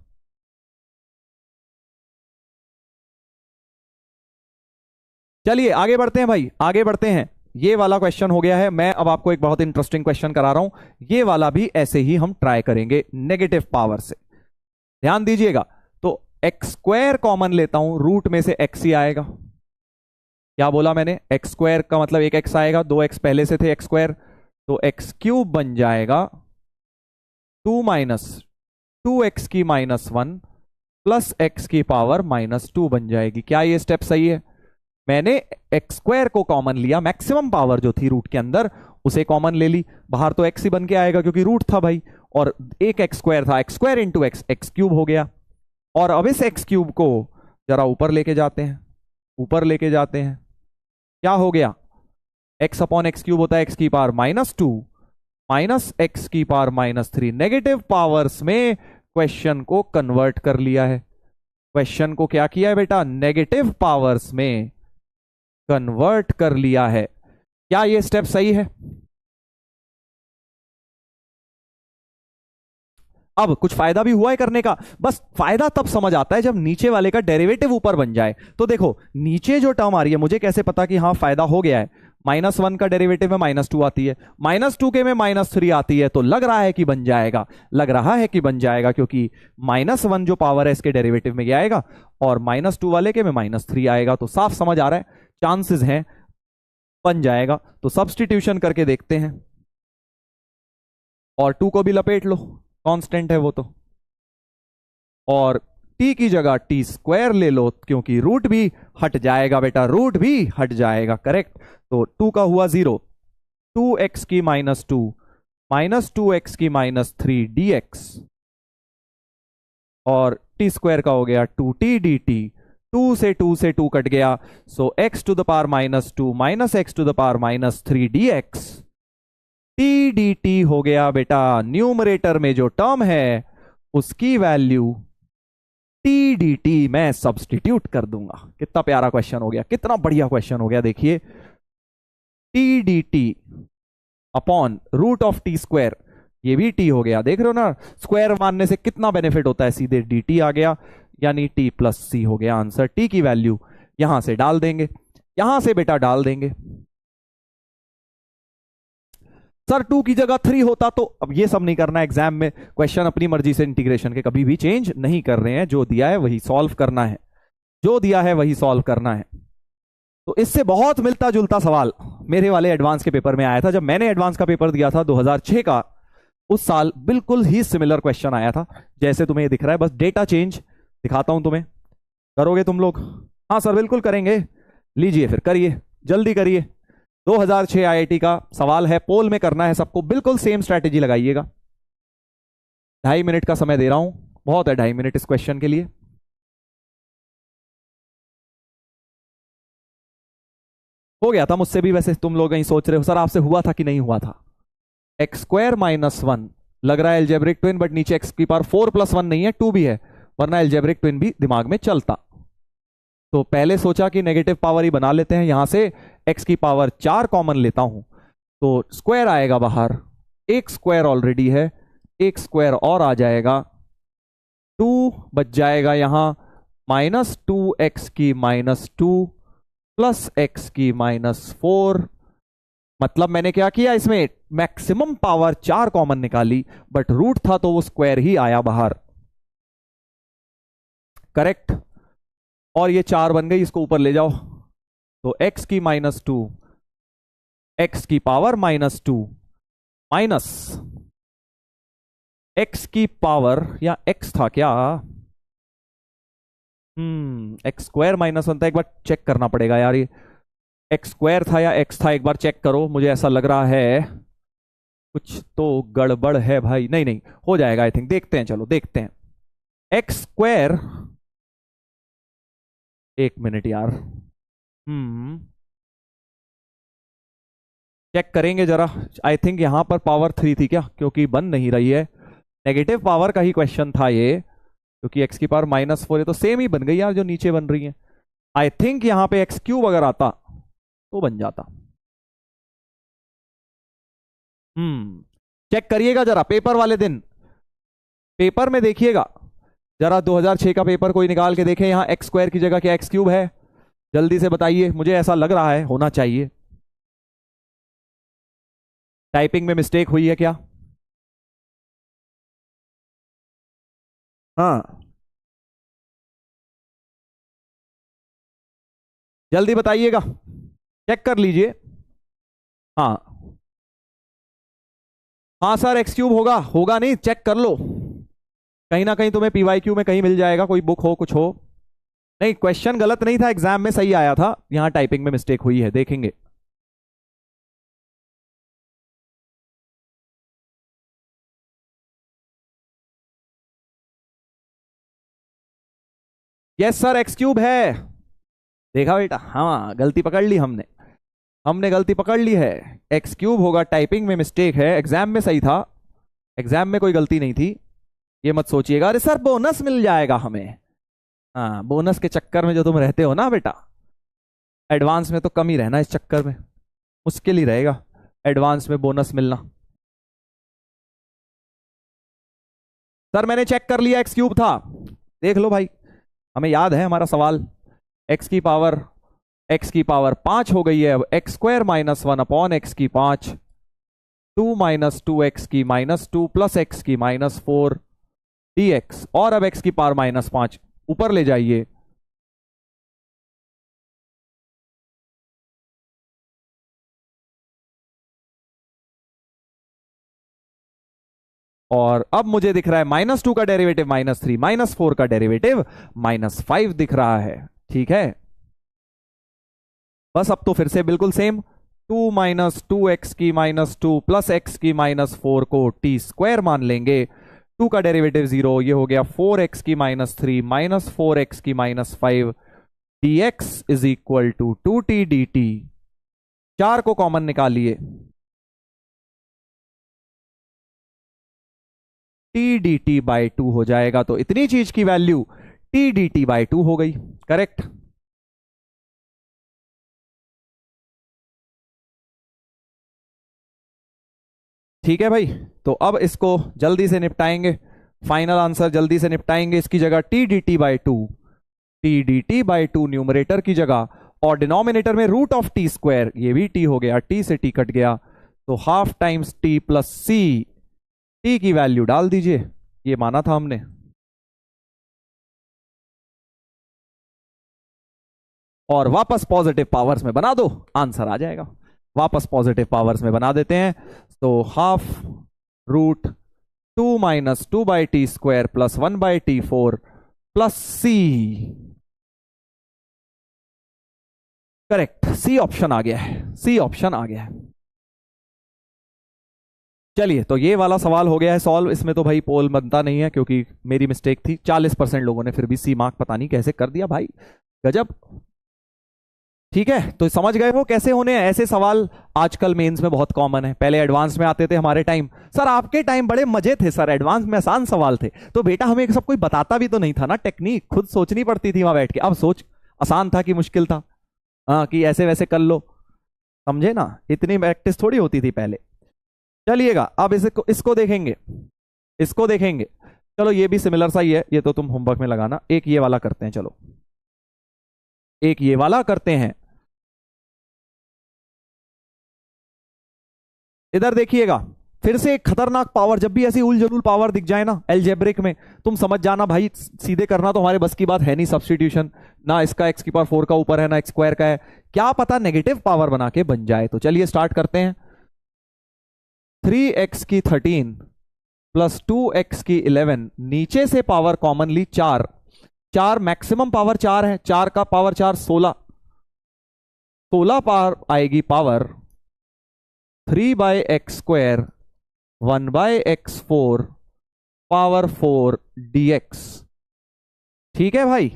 चलिए आगे बढ़ते हैं भाई, आगे बढ़ते हैं। ये वाला क्वेश्चन हो गया है। मैं अब आपको एक बहुत इंटरेस्टिंग क्वेश्चन करा रहा हूं, ये वाला भी ऐसे ही हम ट्राई करेंगे नेगेटिव पावर से। ध्यान दीजिएगा। तो x² कॉमन लेता हूं, रूट में से x ही आएगा, क्या बोला मैंने, एक्स स्क्वायर का मतलब एक एक्स आएगा, दो एक्स पहले से थे एक्स स्क्वायर, तो एक्स क्यूब बन जाएगा 2 - 2x की -1 प्लस एक्स की पावर -2 बन जाएगी। क्या ये स्टेप सही है? मैंने एक्स स्क्वायर को कॉमन लिया, मैक्सिमम पावर जो थी रूट के अंदर उसे कॉमन ले ली, बाहर तो एक्स ही बन के आएगा क्योंकि रूट था भाई, और एक एक्स स्क्वायर था, x square into x, x cube हो गया। और अब इस एक्स क्यूब को जरा ऊपर लेके जाते हैं, ऊपर लेके जाते हैं, क्या हो गया, एक्स अपॉन एक्स क्यूब होता है एक्स की पावर -2 माइनस एक्स की पावर -3। नेगेटिव पावर्स में क्वेश्चन को कन्वर्ट कर लिया है, क्वेश्चन को क्या किया है बेटा, नेगेटिव पावर्स में कन्वर्ट कर लिया है। क्या ये स्टेप सही है? अब कुछ फायदा भी हुआ है करने का, बस फायदा तब समझ आता है जब नीचे वाले का डेरिवेटिव ऊपर बन जाए। तो देखो नीचे जो टर्म आ रही है, मुझे कैसे पता कि हाँ फायदा हो गया है, -1 का डेरिवेटिव में -2 आती है, -2 के में -3 आती है, तो लग रहा है कि बन जाएगा, लग रहा है कि बन जाएगा, क्योंकि -1 जो पावर है इसके डेरिवेटिव में ये आएगा और -2 वाले के में -3 आएगा, तो साफ समझ आ रहा है चांसेस हैं बन जाएगा। तो सब्सटीट्यूशन करके देखते हैं, और 2 को भी लपेट लो, कांस्टेंट है वो तो, और t की जगह टी स्क्वायर ले लो, क्योंकि रूट भी हट जाएगा बेटा, रूट भी हट जाएगा, करेक्ट। तो 2 का हुआ 0, 2x की -2 -2x की -3 dx, और टी स्क्वायर का हो गया 2t dt, 2 से 2 कट गया, so x to the power -2 x to the power -3 dx, t d t हो गया बेटा, न्यूमरेटर में जो टर्म है उसकी वैल्यू टी डी टी मैं सब्सटीट्यूट कर दूंगा। कितना प्यारा क्वेश्चन हो गया, कितना बढ़िया क्वेश्चन हो गया, देखिए t d t upon root of t square, ये भी टी हो गया, देख रहे हो ना, स्क्वायर मानने से कितना बेनिफिट होता है, सीधे डी टी आ गया, यानी टी प्लस सी हो गया आंसर। टी की वैल्यू यहां से डाल देंगे, यहां से बेटा डाल देंगे, सर 2 की जगह 3 होता तो, अब ये सब नहीं करना एग्जाम में, क्वेश्चन अपनी मर्जी से इंटीग्रेशन के कभी भी चेंज नहीं कर रहे हैं, जो दिया है वही सॉल्व करना है, जो दिया है वही सॉल्व करना है। तो इससे बहुत मिलता जुलता सवाल मेरे वाले एडवांस के पेपर में आया था, जब मैंने एडवांस का पेपर दिया था 2006 का, उस साल बिल्कुल ही सिमिलर क्वेश्चन आया था, जैसे तुम्हें ये दिख रहा है, बस डेटा चेंज दिखाता हूं तुम्हें। करोगे तुम लोग? हाँ सर बिल्कुल करेंगे, लीजिए फिर करिए, जल्दी करिए। 2006 आईआईटी का सवाल है, पोल में करना है सबको, बिल्कुल सेम स्ट्रैटेजी लगाइएगा। 2.5 मिनट का समय दे रहा हूं, बहुत है 2.5 मिनट इस क्वेश्चन के लिए। हो गया था मुझसे भी, वैसे तुम लोग कहीं सोच रहे हो सर आपसे हुआ था कि नहीं हुआ था। एक्स स्क्वायर -1 लग रहा है एल्जेब्रिक ट्विन, बट नीचे एक्स की पावर 4+1 नहीं है, 2 भी है, वरना एल्जेब्रिक ट्विन भी दिमाग में चलता। तो पहले सोचा कि नेगेटिव पावर ही बना लेते हैं, यहां से एक्स की पावर 4 कॉमन लेता हूं, तो स्क्वायर आएगा बाहर, एक स्क्वायर ऑलरेडी है, एक स्क्वायर और आ जाएगा, 2 बच जाएगा यहां, -2x की -2 प्लस एक्स की -4। मतलब मैंने क्या किया, इसमें मैक्सिमम पावर 4 कॉमन निकाली, बट रूट था तो वो स्क्वायर ही आया बाहर, करेक्ट। और ये 4 बन गई, इसको ऊपर ले जाओ, तो x की -2, एक्स की पावर -2 माइनस एक्स की पावर, या एक्स था क्या, एक्स स्क्वायर -1 था, एक बार चेक करना पड़ेगा यार, ये एक्स स्क्वायर था या एक्स था, एक बार चेक करो, मुझे ऐसा लग रहा है कुछ तो गड़बड़ है भाई, नहीं नहीं हो जाएगा आई थिंक, देखते हैं, चलो देखते हैं। एक्स स्क्वायर, एक मिनट यार, चेक करेंगे जरा, आई थिंक यहां पर पावर 3 थी क्या, क्योंकि बन नहीं रही है, नेगेटिव पावर का ही क्वेश्चन था ये, क्योंकि एक्स की पावर -4 है, तो सेम ही बन गई यार जो नीचे बन रही है। आई थिंक यहां पे एक्स क्यूब अगर आता तो बन जाता। चेक करिएगा जरा पेपर वाले दिन, पेपर में देखिएगा जरा, 2006 का पेपर कोई निकाल के देखे, यहां एक्स स्क्वायर की जगह क्या एक्स क्यूब है, जल्दी से बताइए, मुझे ऐसा लग रहा है होना चाहिए। टाइपिंग में मिस्टेक हुई है क्या? हाँ जल्दी बताइएगा, चेक कर लीजिए। हाँ हाँ सर, एक्स क्यूब होगा, होगा नहीं, चेक कर लो, कहीं ना कहीं तुम्हें पीवाईक्यू में कहीं मिल जाएगा, कोई बुक हो कुछ हो। नहीं, क्वेश्चन गलत नहीं था, एग्जाम में सही आया था, यहां टाइपिंग में मिस्टेक हुई है, देखेंगे। यस सर, एक्स क्यूब है। देखा बेटा, हाँ गलती पकड़ ली हमने, हमने गलती पकड़ ली है। एक्स क्यूब होगा, टाइपिंग में मिस्टेक है, एग्जाम में सही था, एग्जाम में कोई गलती नहीं थी। ये मत सोचिएगा अरे सर बोनस मिल जाएगा हमें, हाँ बोनस के चक्कर में जो तुम रहते हो ना बेटा, एडवांस में तो कम ही रहना, इस चक्कर में मुश्किल ही रहेगा एडवांस में बोनस मिलना। सर मैंने चेक कर लिया, एक्स क्यूब था, देख लो भाई, हमें याद है हमारा सवाल। एक्स की पावर 5 हो गई है, अब x square minus 1 upon X की 5, 2 माइनस 2 एक्स की माइनस 2 प्लस एक्स की माइनस 4 dx, और अब एक्स की पावर माइनस 5 ऊपर ले जाइए, और अब मुझे दिख रहा है -2 का डेरिवेटिव -3, -4 का डेरिवेटिव -5 दिख रहा है, ठीक है। बस अब तो फिर से बिल्कुल सेम, 2 माइनस 2 एक्स की माइनस 2 प्लस एक्स की माइनस 4 को टी स्क्वायर मान लेंगे, 2 का डेरिवेटिव 0, ये हो गया 4 एक्स की माइनस 3 माइनस 4 एक्स की minus 5 dx is equal to 2t dt, 4 को कॉमन निकालिए, टी डी टी बाई 2 हो जाएगा, तो इतनी चीज की value t d T by 2 हो गई, करेक्ट। ठीक है भाई, तो अब इसको जल्दी से निपटाएंगे, फाइनल आंसर जल्दी से निपटाएंगे, इसकी जगह T d T by 2, T d T by 2 numerator की जगह, और डिनोमिनेटर में रूट ऑफ टी स्क्वायर, ये भी टी हो गया, टी से टी कट गया, तो हाफ टाइम्स टी प्लस सी, टी की वैल्यू डाल दीजिए, ये माना था हमने, और वापस पॉजिटिव पावर्स में बना दो, आंसर आ जाएगा। वापस पॉजिटिव पावर्स में बना देते हैं, तो half root 2 minus 2 by T square plus 1 by T 4 plus C, correct, C option आ गया है, सी ऑप्शन आ गया है। चलिए, तो ये वाला सवाल हो गया है सॉल्व, इसमें तो भाई पोल बनता नहीं है क्योंकि मेरी मिस्टेक थी, 40% लोगों ने फिर भी सी मार्क पता नहीं कैसे कर दिया भाई, गजब। ठीक है, तो समझ गए हो कैसे होने हैं ऐसे सवाल, आजकल मेंस में बहुत कॉमन है, पहले एडवांस में आते थे हमारे टाइम, सर आपके टाइम बड़े मजे थे सर, एडवांस में आसान सवाल थे, तो बेटा हमें सब कोई बताता भी तो नहीं था ना, टेक्निक खुद सोचनी पड़ती थी वहां बैठ के, अब सोच आसान था कि मुश्किल था, हाँ कि ऐसे वैसे कर लो, समझे ना, इतनी प्रैक्टिस थोड़ी होती थी पहले। चलिएगा, अब इसको देखेंगे, इसको देखेंगे, चलो ये भी सिमिलर सा ही है, ये तो तुम होमवर्क में लगाना, एक ये वाला करते हैं, चलो एक ये वाला करते हैं, इधर देखिएगा, फिर से एक खतरनाक पावर, जब भी ऐसी उलझुल पावर दिख जाए ना एलजेब्रिक में, तुम समझ जाना भाई, सीधे करना तो हमारे बस की बात है नहीं, सब्स्टिट्यूशन ना, इसका एक्स की पावर 4 का ऊपर है ना एक्स स्क्वायर का है, क्या पता नेगेटिव पावर बना के बन जाए, तो चलिए स्टार्ट करते हैं। 3x की 13 प्लस 2x की 11, नीचे से पावर कॉमनली 4, 4 मैक्सिमम पावर 4 है, 4 का पावर 4 16, 16 पावर आएगी power 3 by x square 1 by x 4 power 4 dx, ठीक है भाई।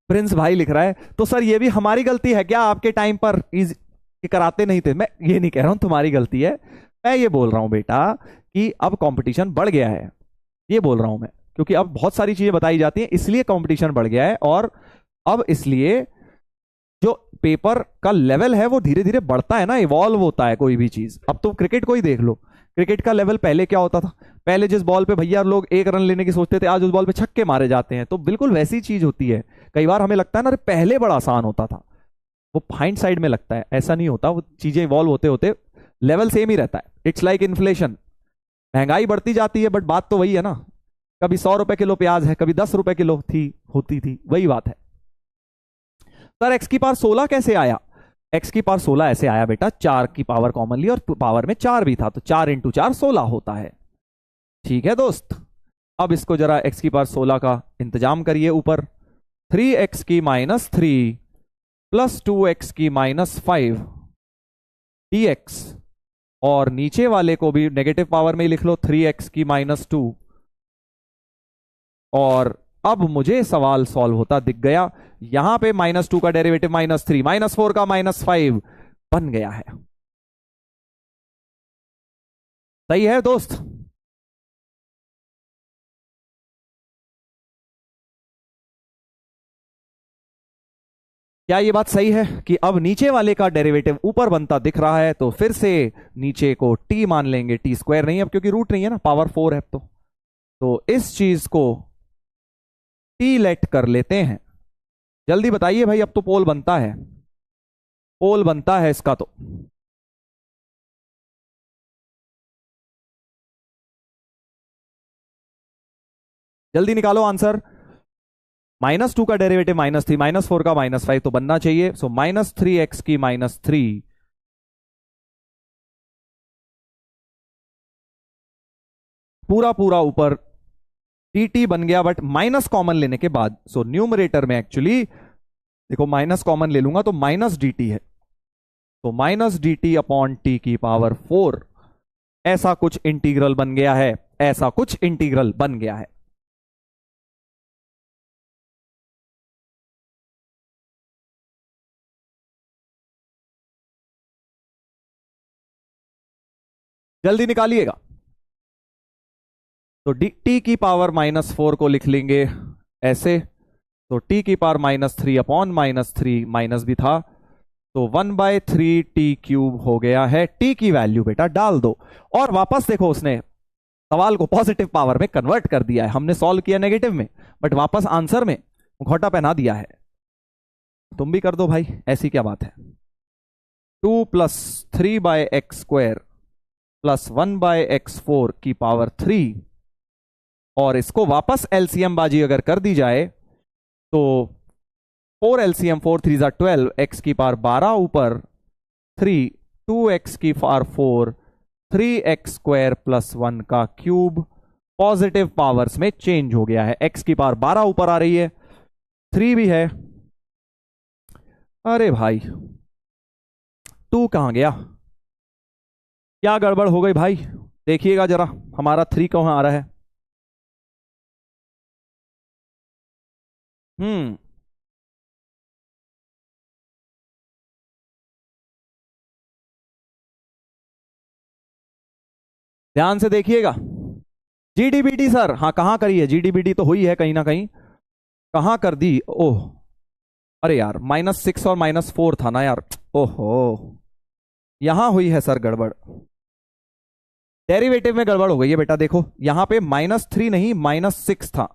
प्रिंस भाई लिख रहा है, तो सर ये भी हमारी गलती है क्या, आपके टाइम पर कराते नहीं थे, मैं ये नहीं कह रहा हूं तुम्हारी गलती है, मैं ये बोल रहा हूं बेटा कि अब कंपटीशन बढ़ गया है, ये बोल रहा हूं मैं, क्योंकि अब बहुत सारी चीजें बताई जाती हैं, इसलिए कंपटीशन बढ़ गया है, और अब इसलिए जो पेपर का लेवल है वो धीरे धीरे बढ़ता है ना, इवॉल्व होता है कोई भी चीज, अब तो क्रिकेट को ही देख लो, क्रिकेट का लेवल पहले क्या होता था, पहले जिस बॉल पे भैया लोग 1 रन लेने की सोचते थे, आज उस बॉल पे छक्के मारे जाते हैं, तो बिल्कुल वैसी चीज होती है, कई बार हमें लगता है ना पहले बड़ा आसान होता था, वो हाइंड साइड में लगता है, ऐसा नहीं होता, वो चीजें इवॉल्व होते होते लेवल सेम ही रहता है, इट्स लाइक इन्फ्लेशन, महंगाई बढ़ती जाती है, बट बात तो वही है ना, कभी 100 रुपए किलो प्याज है, कभी 10 रुपए किलो होती थी, वही बात है। सर एक्स की पावर 16 कैसे आया? एक्स की पावर 16 ऐसे आया बेटा, 4 की पावर कॉमन ली और पावर में 4 भी था, तो 4 × 4 16 होता है। ठीक है दोस्त, अब इसको जरा एक्स की पावर 16 का इंतजाम करिए। ऊपर 3x की -3 प्लस 2x की -5 dx, और नीचे वाले को भी नेगेटिव पावर में ही लिख लो, 3x की -2। और अब मुझे सवाल सॉल्व होता दिख गया। यहां पे -2 का डेरिवेटिव -3, -4 का -5 बन गया है। सही है दोस्त? क्या ये बात सही है कि अब नीचे वाले का डेरिवेटिव ऊपर बनता दिख रहा है, तो फिर से नीचे को t मान लेंगे, t स्क्वायर नहीं, अब क्योंकि रूट नहीं है ना, पावर 4 है। तो इस चीज को t लेट कर लेते हैं। जल्दी बताइए भाई, अब तो पोल बनता है, पोल बनता है इसका। तो जल्दी निकालो आंसर। -2 का डेरिवेटिव -3, -4 का -5, तो बनना चाहिए। सो -3x की -3 पूरा पूरा ऊपर dt बन गया, बट माइनस कॉमन लेने के बाद। सो न्यूमरेटर में एक्चुअली देखो, माइनस कॉमन ले लूंगा तो -dt है, तो -dt अपॉन t की पावर 4, ऐसा कुछ इंटीग्रल बन गया है, ऐसा कुछ इंटीग्रल बन गया है। जल्दी निकालिएगा। तो टी की पावर -4 को लिख लेंगे ऐसे, तो टी की पावर -3 अपॉन -3, माइनस भी था, तो 1/3t³ हो गया है। टी की वैल्यू बेटा डाल दो, और वापस देखो, उसने सवाल को पॉजिटिव पावर में कन्वर्ट कर दिया है। हमने सॉल्व किया नेगेटिव में, बट वापस आंसर में घोटा पहना दिया है। तुम भी कर दो भाई, ऐसी क्या बात है। 2 + 3/x² + 1/x4 की पावर 3, और इसको वापस एलसीएम बाजी अगर कर दी जाए तो 4 एलसीएम, 4 3 12, x की पावर 12 ऊपर 3, 2x की पावर 4, 3x² + 1 का क्यूब पॉजिटिव पावर्स में चेंज हो गया है। x की पावर 12 ऊपर आ रही है, 3 भी है। अरे भाई 2 कहां गया? क्या गड़बड़ हो गई भाई? देखिएगा जरा, हमारा 3 कहां आ रहा है। हम्म, ध्यान से देखिएगा। जीडीबीटी सर, हाँ कहाँ करी है? जीडीबीटी तो हुई है कहीं ना कहीं, कहाँ कर दी? ओह, अरे यार -6 और -4 था ना यार, ओहो, यहां हुई है सर गड़बड़, डेरिवेटिव में गड़बड़ हो गई है बेटा। देखो यहां पे -3 नहीं, -6 था,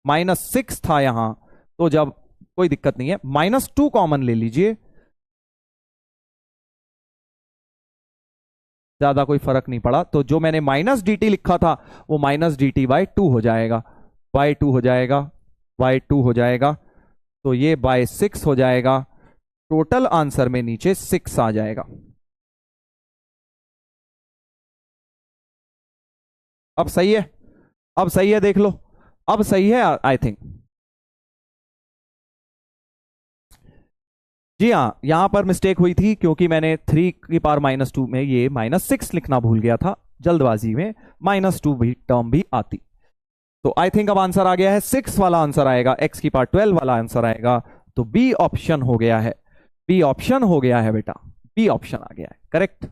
-6 था यहां, तो जब कोई दिक्कत नहीं है, -2 कॉमन ले लीजिए, ज्यादा कोई फर्क नहीं पड़ा। तो जो मैंने -dt लिखा था वो -dt/2 हो जाएगा, बाय 2 हो जाएगा, बाय 2 हो जाएगा, तो ये बाय 6 हो जाएगा। टोटल आंसर में नीचे 6 आ जाएगा। अब सही है, अब सही है, देख लो, अब सही है आई थिंक। जी हाँ, यहां पर मिस्टेक हुई थी क्योंकि मैंने 3 की पावर -2 में ये -6 लिखना भूल गया था जल्दबाजी में, -2 भी टर्म भी आती। तो आई थिंक अब आंसर आ गया है, 6 वाला आंसर आएगा, x की पावर 12 वाला आंसर आएगा। तो बी ऑप्शन हो गया है, बी ऑप्शन हो गया है बेटा, बी ऑप्शन आ गया है करेक्ट।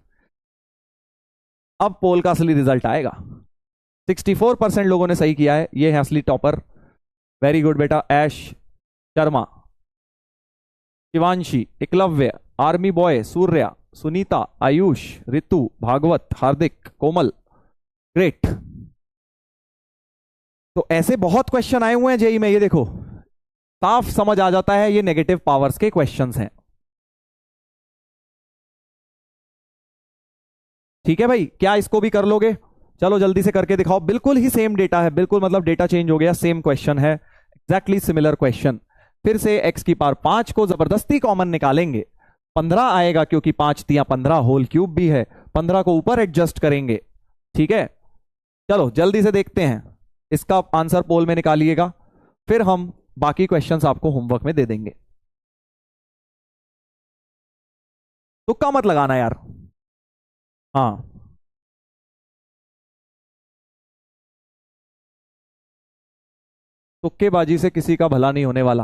अब पोल का असली रिजल्ट आएगा। 64% लोगों ने सही किया है, ये है असली टॉपर। वेरी गुड बेटा, ऐश, शर्मा, शिवांशी, एकलव्य, आर्मी बॉय, सूर्या, सुनीता, आयुष, रितु, भागवत, हार्दिक, कोमल, ग्रेट। तो ऐसे बहुत क्वेश्चन आए हुए हैं जेई में, ये देखो साफ समझ आ जाता है ये नेगेटिव पावर्स के क्वेश्चंस हैं। ठीक है भाई, क्या इसको भी कर लोगे? चलो जल्दी से करके दिखाओ। बिल्कुल ही सेम डेटा है, बिल्कुल मतलब डेटा चेंज हो गया, सेम क्वेश्चन है, एग्जैक्टली सिमिलर क्वेश्चन। फिर से x की पावर 5 को जबरदस्ती कॉमन निकालेंगे, 15 आएगा क्योंकि 5 तिया 15 होल क्यूब भी है, 15 को ऊपर एडजस्ट करेंगे। ठीक है, चलो जल्दी से देखते हैं, इसका आंसर पोल में निकालिएगा, फिर हम बाकी क्वेश्चंस आपको होमवर्क में दे देंगे। तुक्का मत लगाना यार। हाँ, तुक्केबाजी से किसी का भला नहीं होने वाला।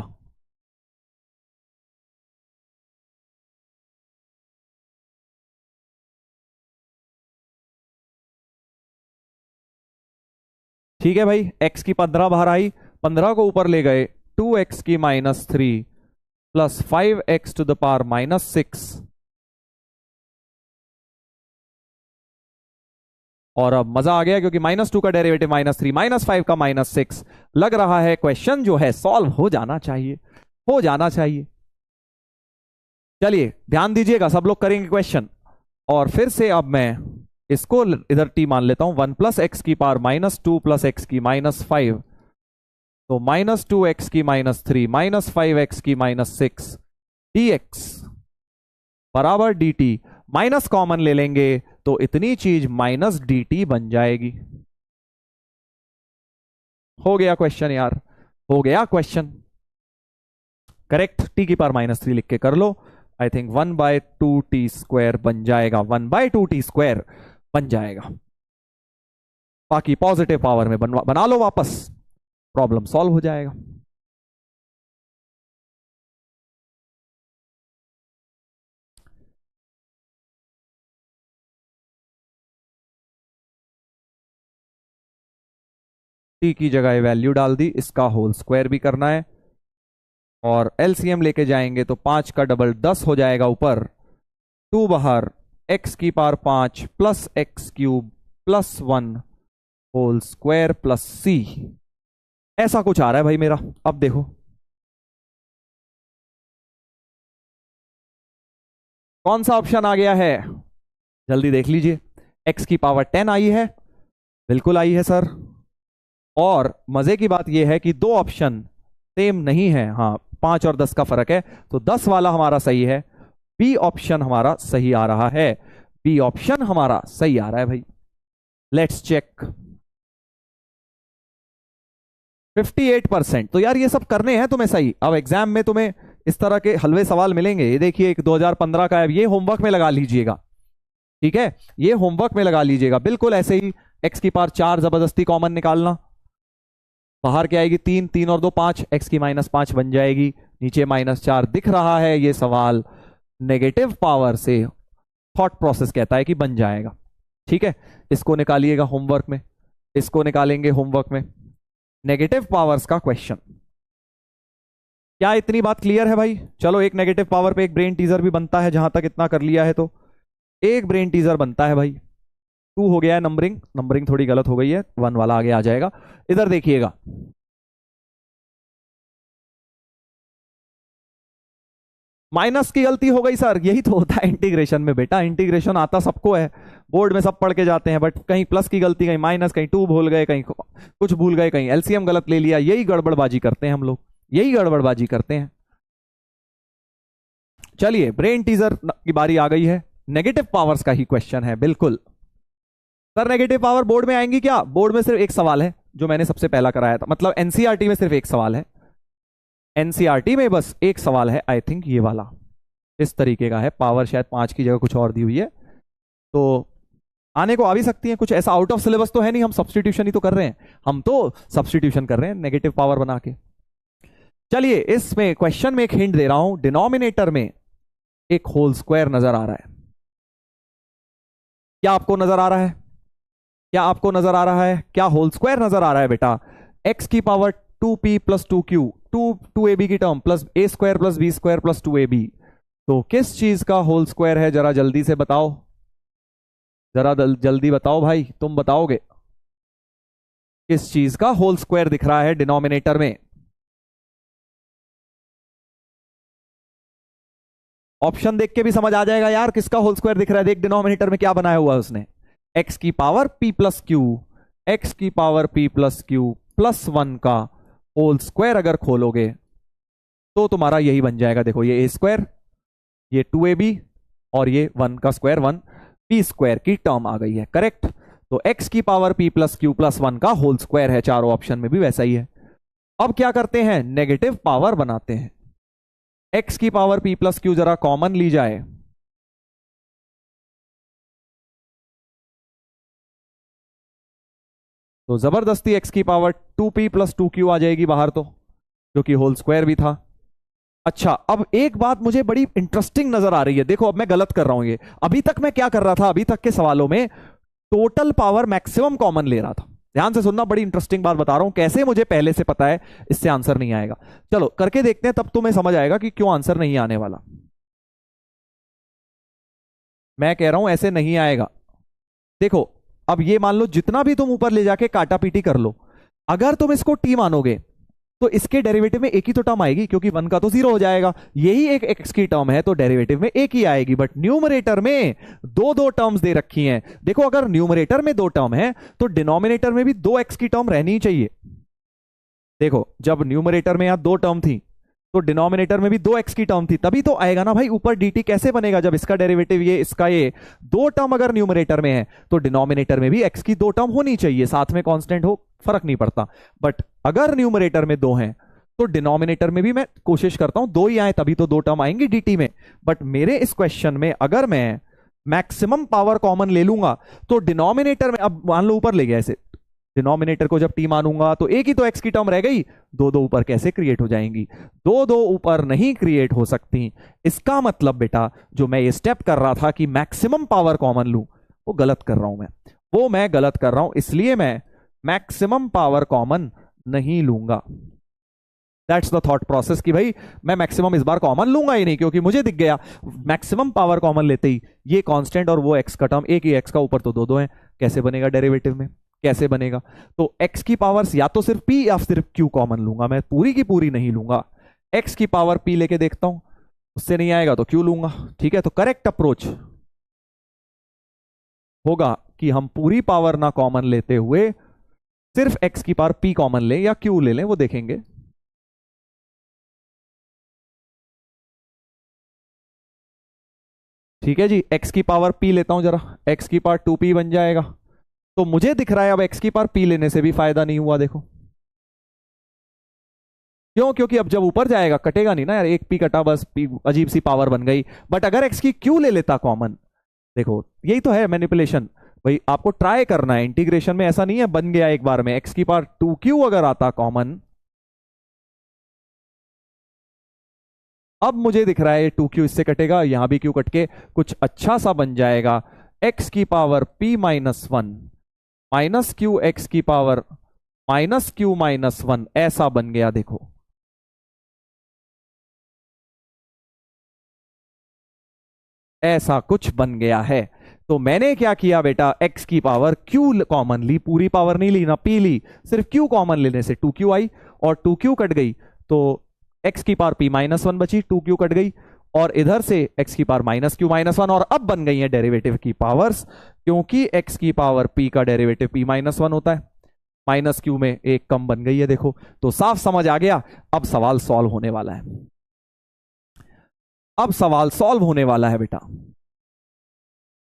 ठीक है भाई, x की 15 बाहर आई, 15 को ऊपर ले गए, 2x की -3 plus 5x to the power -6। और अब मजा आ गया क्योंकि -2 का डेरिवेटिव -3, -5 का -6। लग रहा है क्वेश्चन जो है सॉल्व हो जाना चाहिए, हो जाना चाहिए। चलिए ध्यान दीजिएगा, सब लोग करेंगे क्वेश्चन। और फिर से अब मैं इसको इधर t मान लेता हूं, 1 प्लस एक्स की पावर -2 प्लस एक्स की -5, तो -2x की -3 -5x की -6 dx बराबर dt। माइनस कॉमन ले लेंगे तो इतनी चीज -dt बन जाएगी। हो गया क्वेश्चन यार, हो गया क्वेश्चन। करेक्ट, t की पावर -3 लिख के कर लो। आई थिंक 1/2t² बन जाएगा, 1/2t² बन जाएगा। बाकी पॉजिटिव पावर में बना लो वापस, प्रॉब्लम सॉल्व हो जाएगा। t की जगह वैल्यू डाल दी, इसका होल स्क्वायर भी करना है, और एलसीएम लेके जाएंगे तो 5 का डबल 10 हो जाएगा ऊपर, 2 बाहर, x की power 5 plus x³ plus 1 whole square plus c। ऐसा कुछ आ रहा है भाई मेरा। अब देखो कौन सा ऑप्शन आ गया है, जल्दी देख लीजिए। x की पावर 10 आई है, बिल्कुल आई है सर। और मजे की बात यह है कि दो ऑप्शन सेम नहीं है, हाँ 5 और 10 का फर्क है, तो 10 वाला हमारा सही है, बी ऑप्शन हमारा सही आ रहा है, बी ऑप्शन हमारा सही आ रहा है भाई। Let's check. 58%। तो यार ये सब करने हैं तुम्हें सही। अब एग्जाम में तुम्हें इस तरह के हलवे सवाल मिलेंगे, ये देखिए एक 2015 का है, ये होमवर्क में लगा लीजिएगा। ठीक है, ये होमवर्क में लगा लीजिएगा, बिल्कुल ऐसे ही। x की पावर 4 जबरदस्ती कॉमन निकालना, बाहर क्या आएगी 3, 3 और 2 5, x की -5 बन जाएगी, नीचे -4 दिख रहा है। ये सवाल नेगेटिव पावर से थॉट प्रोसेस कहता है कि बन जाएगा। ठीक है, इसको निकालिएगा होमवर्क में, इसको निकालेंगे होमवर्क में, नेगेटिव पावर्स का क्वेश्चन। क्या इतनी बात क्लियर है भाई? चलो एक नेगेटिव पावर पे एक ब्रेन टीजर भी बनता है, जहां तक इतना कर लिया है तो एक ब्रेन टीजर बनता है भाई। 2 हो गया है, नंबरिंग नंबरिंग थोड़ी गलत हो गई है, 1 वाला आगे आ जाएगा। इधर देखिएगा, माइनस की गलती हो गई सर, यही तो होता है इंटीग्रेशन में बेटा, इंटीग्रेशन आता सबको है, बोर्ड में सब पढ़ के जाते हैं, बट कहीं प्लस की गलती, कहीं माइनस, कहीं 2 भूल गए, कहीं कुछ भूल गए, कहीं एलसीएम गलत ले लिया, यही गड़बड़बाजी करते हैं हम लोग, यही गड़बड़बाजी करते हैं। चलिए ब्रेन टीजर की बारी आ गई है, नेगेटिव पावर्स का ही क्वेश्चन है बिल्कुल। सर नेगेटिव पावर बोर्ड में आएंगी क्या? बोर्ड में सिर्फ एक सवाल है जो मैंने सबसे पहला कराया था, मतलब एनसीईआरटी में सिर्फ एक सवाल है, एनसीईआरटी में बस एक सवाल है, आई थिंक ये वाला इस तरीके का है, पावर शायद 5 की जगह कुछ और दी हुई है, तो आने को आ भी सकती है कुछ ऐसा, आउट ऑफ सिलेबस तो है नहीं, हम सब्सटीट्यूशन ही तो कर रहे हैं, हम तो सब्सटीट्यूशन कर रहे हैं नेगेटिव पावर बना के। चलिए इसमें क्वेश्चन में एक हिंट दे रहा हूं, डिनोमिनेटर में एक होल स्क्वायर नजर आ रहा है, क्या आपको नजर आ रहा है? क्या आपको नजर आ रहा है? क्या होल स्क्वायर नजर आ रहा है बेटा? x की power 2p plus 2q, 2ab की term plus a² plus b² plus 2ab, तो किस चीज का होल स्क्वायर है? जरा जल्दी से बताओ, जरा जल्दी बताओ भाई, तुम बताओगे किस चीज का होल स्क्वायर दिख रहा है डिनोमिनेटर में? ऑप्शन देख के भी समझ आ जाएगा यार किसका होल स्क्वायर दिख रहा है। देख डिनोमिनेटर में क्या बनाया हुआ है उसने, एक्स की power P plus Q, X की power P plus Q plus 1 का होल स्क्वायर अगर खोलोगे तो तुम्हारा यही बन जाएगा। देखो ये ए स्क्वायर, ये 2ab और ये 1 का स्क्वायर 1 पी स्क्वायर की टर्म आ गई है। करेक्ट। तो एक्स की power P plus Q plus 1 का होल स्क्वायर है, चारों ऑप्शन में भी वैसा ही है। अब क्या करते हैं, नेगेटिव पावर बनाते हैं। एक्स की पावर पी प्लस क्यू जरा कॉमन ली जाए, तो जबरदस्ती एक्स की पावर 2p प्लस 2q आ जाएगी बाहर, तो क्योंकि होल स्क्वायर भी था। अच्छा, अब एक बात मुझे बड़ी इंटरेस्टिंग नजर आ रही है। देखो अब मैं गलत कर रहा हूं ये, अभी तक मैं क्या कर रहा था, अभी तक के सवालों में टोटल पावर मैक्सिमम कॉमन ले रहा था। ध्यान से सुनना, बड़ी इंटरेस्टिंग बात बता रहा हूं, कैसे मुझे पहले से पता है इससे आंसर नहीं आएगा। चलो करके देखते हैं, तब तुम्हें समझ आएगा कि क्यों आंसर नहीं आने वाला। मैं कह रहा हूं ऐसे नहीं आएगा। देखो अब ये मान लो जितना भी तुम ऊपर ले जाके काटा पीटी कर लो, अगर तुम इसको टी मानोगे तो इसके डेरिवेटिव में एक ही तो टर्म आएगी, क्योंकि 1 का तो 0 हो जाएगा। यही एक एक्स की टर्म है तो डेरिवेटिव में एक ही आएगी। बट न्यूमरेटर में दो दो टर्म्स दे रखी हैं। देखो अगर न्यूमरेटर में 2 टर्म है तो डिनोमिनेटर में भी 2 एक्स की टर्म रहनी ही चाहिए। देखो जब न्यूमरेटर में यहां 2 टर्म थी तो डिनोमिनेटर में भी 2 एक्स की टर्म थी, तभी तो आएगा ना भाई। ऊपर dt कैसे बनेगा जब इसका डेरिवेटिव ये इसका ये 2 टर्म अगर न्यूमरेटर में है तो डिनोमिनेटर में भी x की 2 टर्म होनी चाहिए, साथ में कांस्टेंट हो, फर्क नहीं पड़ता। बट अगर न्यूमरेटर में 2 हैं तो डिनोमिनेटर में भी मैं कोशिश करता हूं 2 ही आए, तभी तो 2 टर्म आएंगी dt में। बट मेरे इस क्वेश्चन में अगर मैं मैक्सिमम पावर कॉमन ले लूंगा तो डिनोमिनेटर में, अब मान लो ऊपर ले गया ऐसे, डिनोमिनेटर को जब टी मानूंगा तो एक ही तो एक्स की टर्म रह गई, 2 2 ऊपर कैसे क्रिएट हो जाएंगी, 2 2 ऊपर नहीं क्रिएट हो सकती। इसका मतलब बेटा जो मैं ये स्टेप कर रहा था कि मैक्सिमम पावर कॉमन लूं, वो गलत कर रहा हूं मैं गलत कर रहा हूं। इसलिए मैं मैक्सिमम पावर कॉमन नहीं लूंगा। दैट्स द थॉट प्रोसेस कि भाई मैं मैक्सिमम इस बार कॉमन लूंगा ही नहीं, क्योंकि मुझे दिख गया मैक्सिमम पावर कॉमन लेते ही ये कांस्टेंट और वो एक्स का टर्म, एक ही एक्स का, ऊपर तो 2 2 है, कैसे बनेगा डेरिवेटिव में, कैसे बनेगा। तो x की पावर्स या तो सिर्फ p या सिर्फ q कॉमन लूंगा, मैं पूरी की पूरी नहीं लूंगा। x की पावर p लेके देखता हूं, उससे नहीं आएगा तो q लूंगा। ठीक है, तो करेक्ट अप्रोच होगा कि हम पूरी पावर ना कॉमन लेते हुए सिर्फ x की पावर p कॉमन ले या q ले लें, वो देखेंगे। ठीक है जी, x की पावर p लेता हूं जरा, x की पावर 2p बन जाएगा। तो मुझे दिख रहा है अब x की पावर p लेने से भी फायदा नहीं हुआ। देखो क्यों, क्योंकि अब जब ऊपर जाएगा कटेगा नहीं ना यार, एक p कटा बस p, अजीब सी पावर बन गई। बट अगर x की q ले लेता कॉमन, देखो यही तो है मैनिपुलेशन भाई, आपको ट्राई करना है इंटीग्रेशन में, ऐसा नहीं है बन गया एक बार में। x की पावर 2q अगर आता कॉमन, अब मुझे दिख रहा है 2q इससे कटेगा, यहां भी q कट के कुछ अच्छा सा बन जाएगा, x की power p minus 1 minus Q X की पावर माइनस क्यू माइनस 1, ऐसा बन गया। देखो ऐसा कुछ बन गया है। तो मैंने क्या किया बेटा, x की पावर q कॉमन ली, पूरी पावर नहीं ली ना, p ली, सिर्फ q कॉमन लेने से 2q आई और 2q कट गई, तो x की पावर p माइनस 1 बची, 2q कट गई, और इधर से x की पावर माइनस क्यू माइनस 1, और अब बन गई है डेरिवेटिव की पावर्स, क्योंकि x की पावर p का डेरिवेटिव p माइनस 1 होता है, माइनस क्यू में एक कम बन गई है। देखो तो साफ समझ आ गया। अब सवाल सॉल्व होने वाला है, अब सवाल सॉल्व होने वाला है बेटा।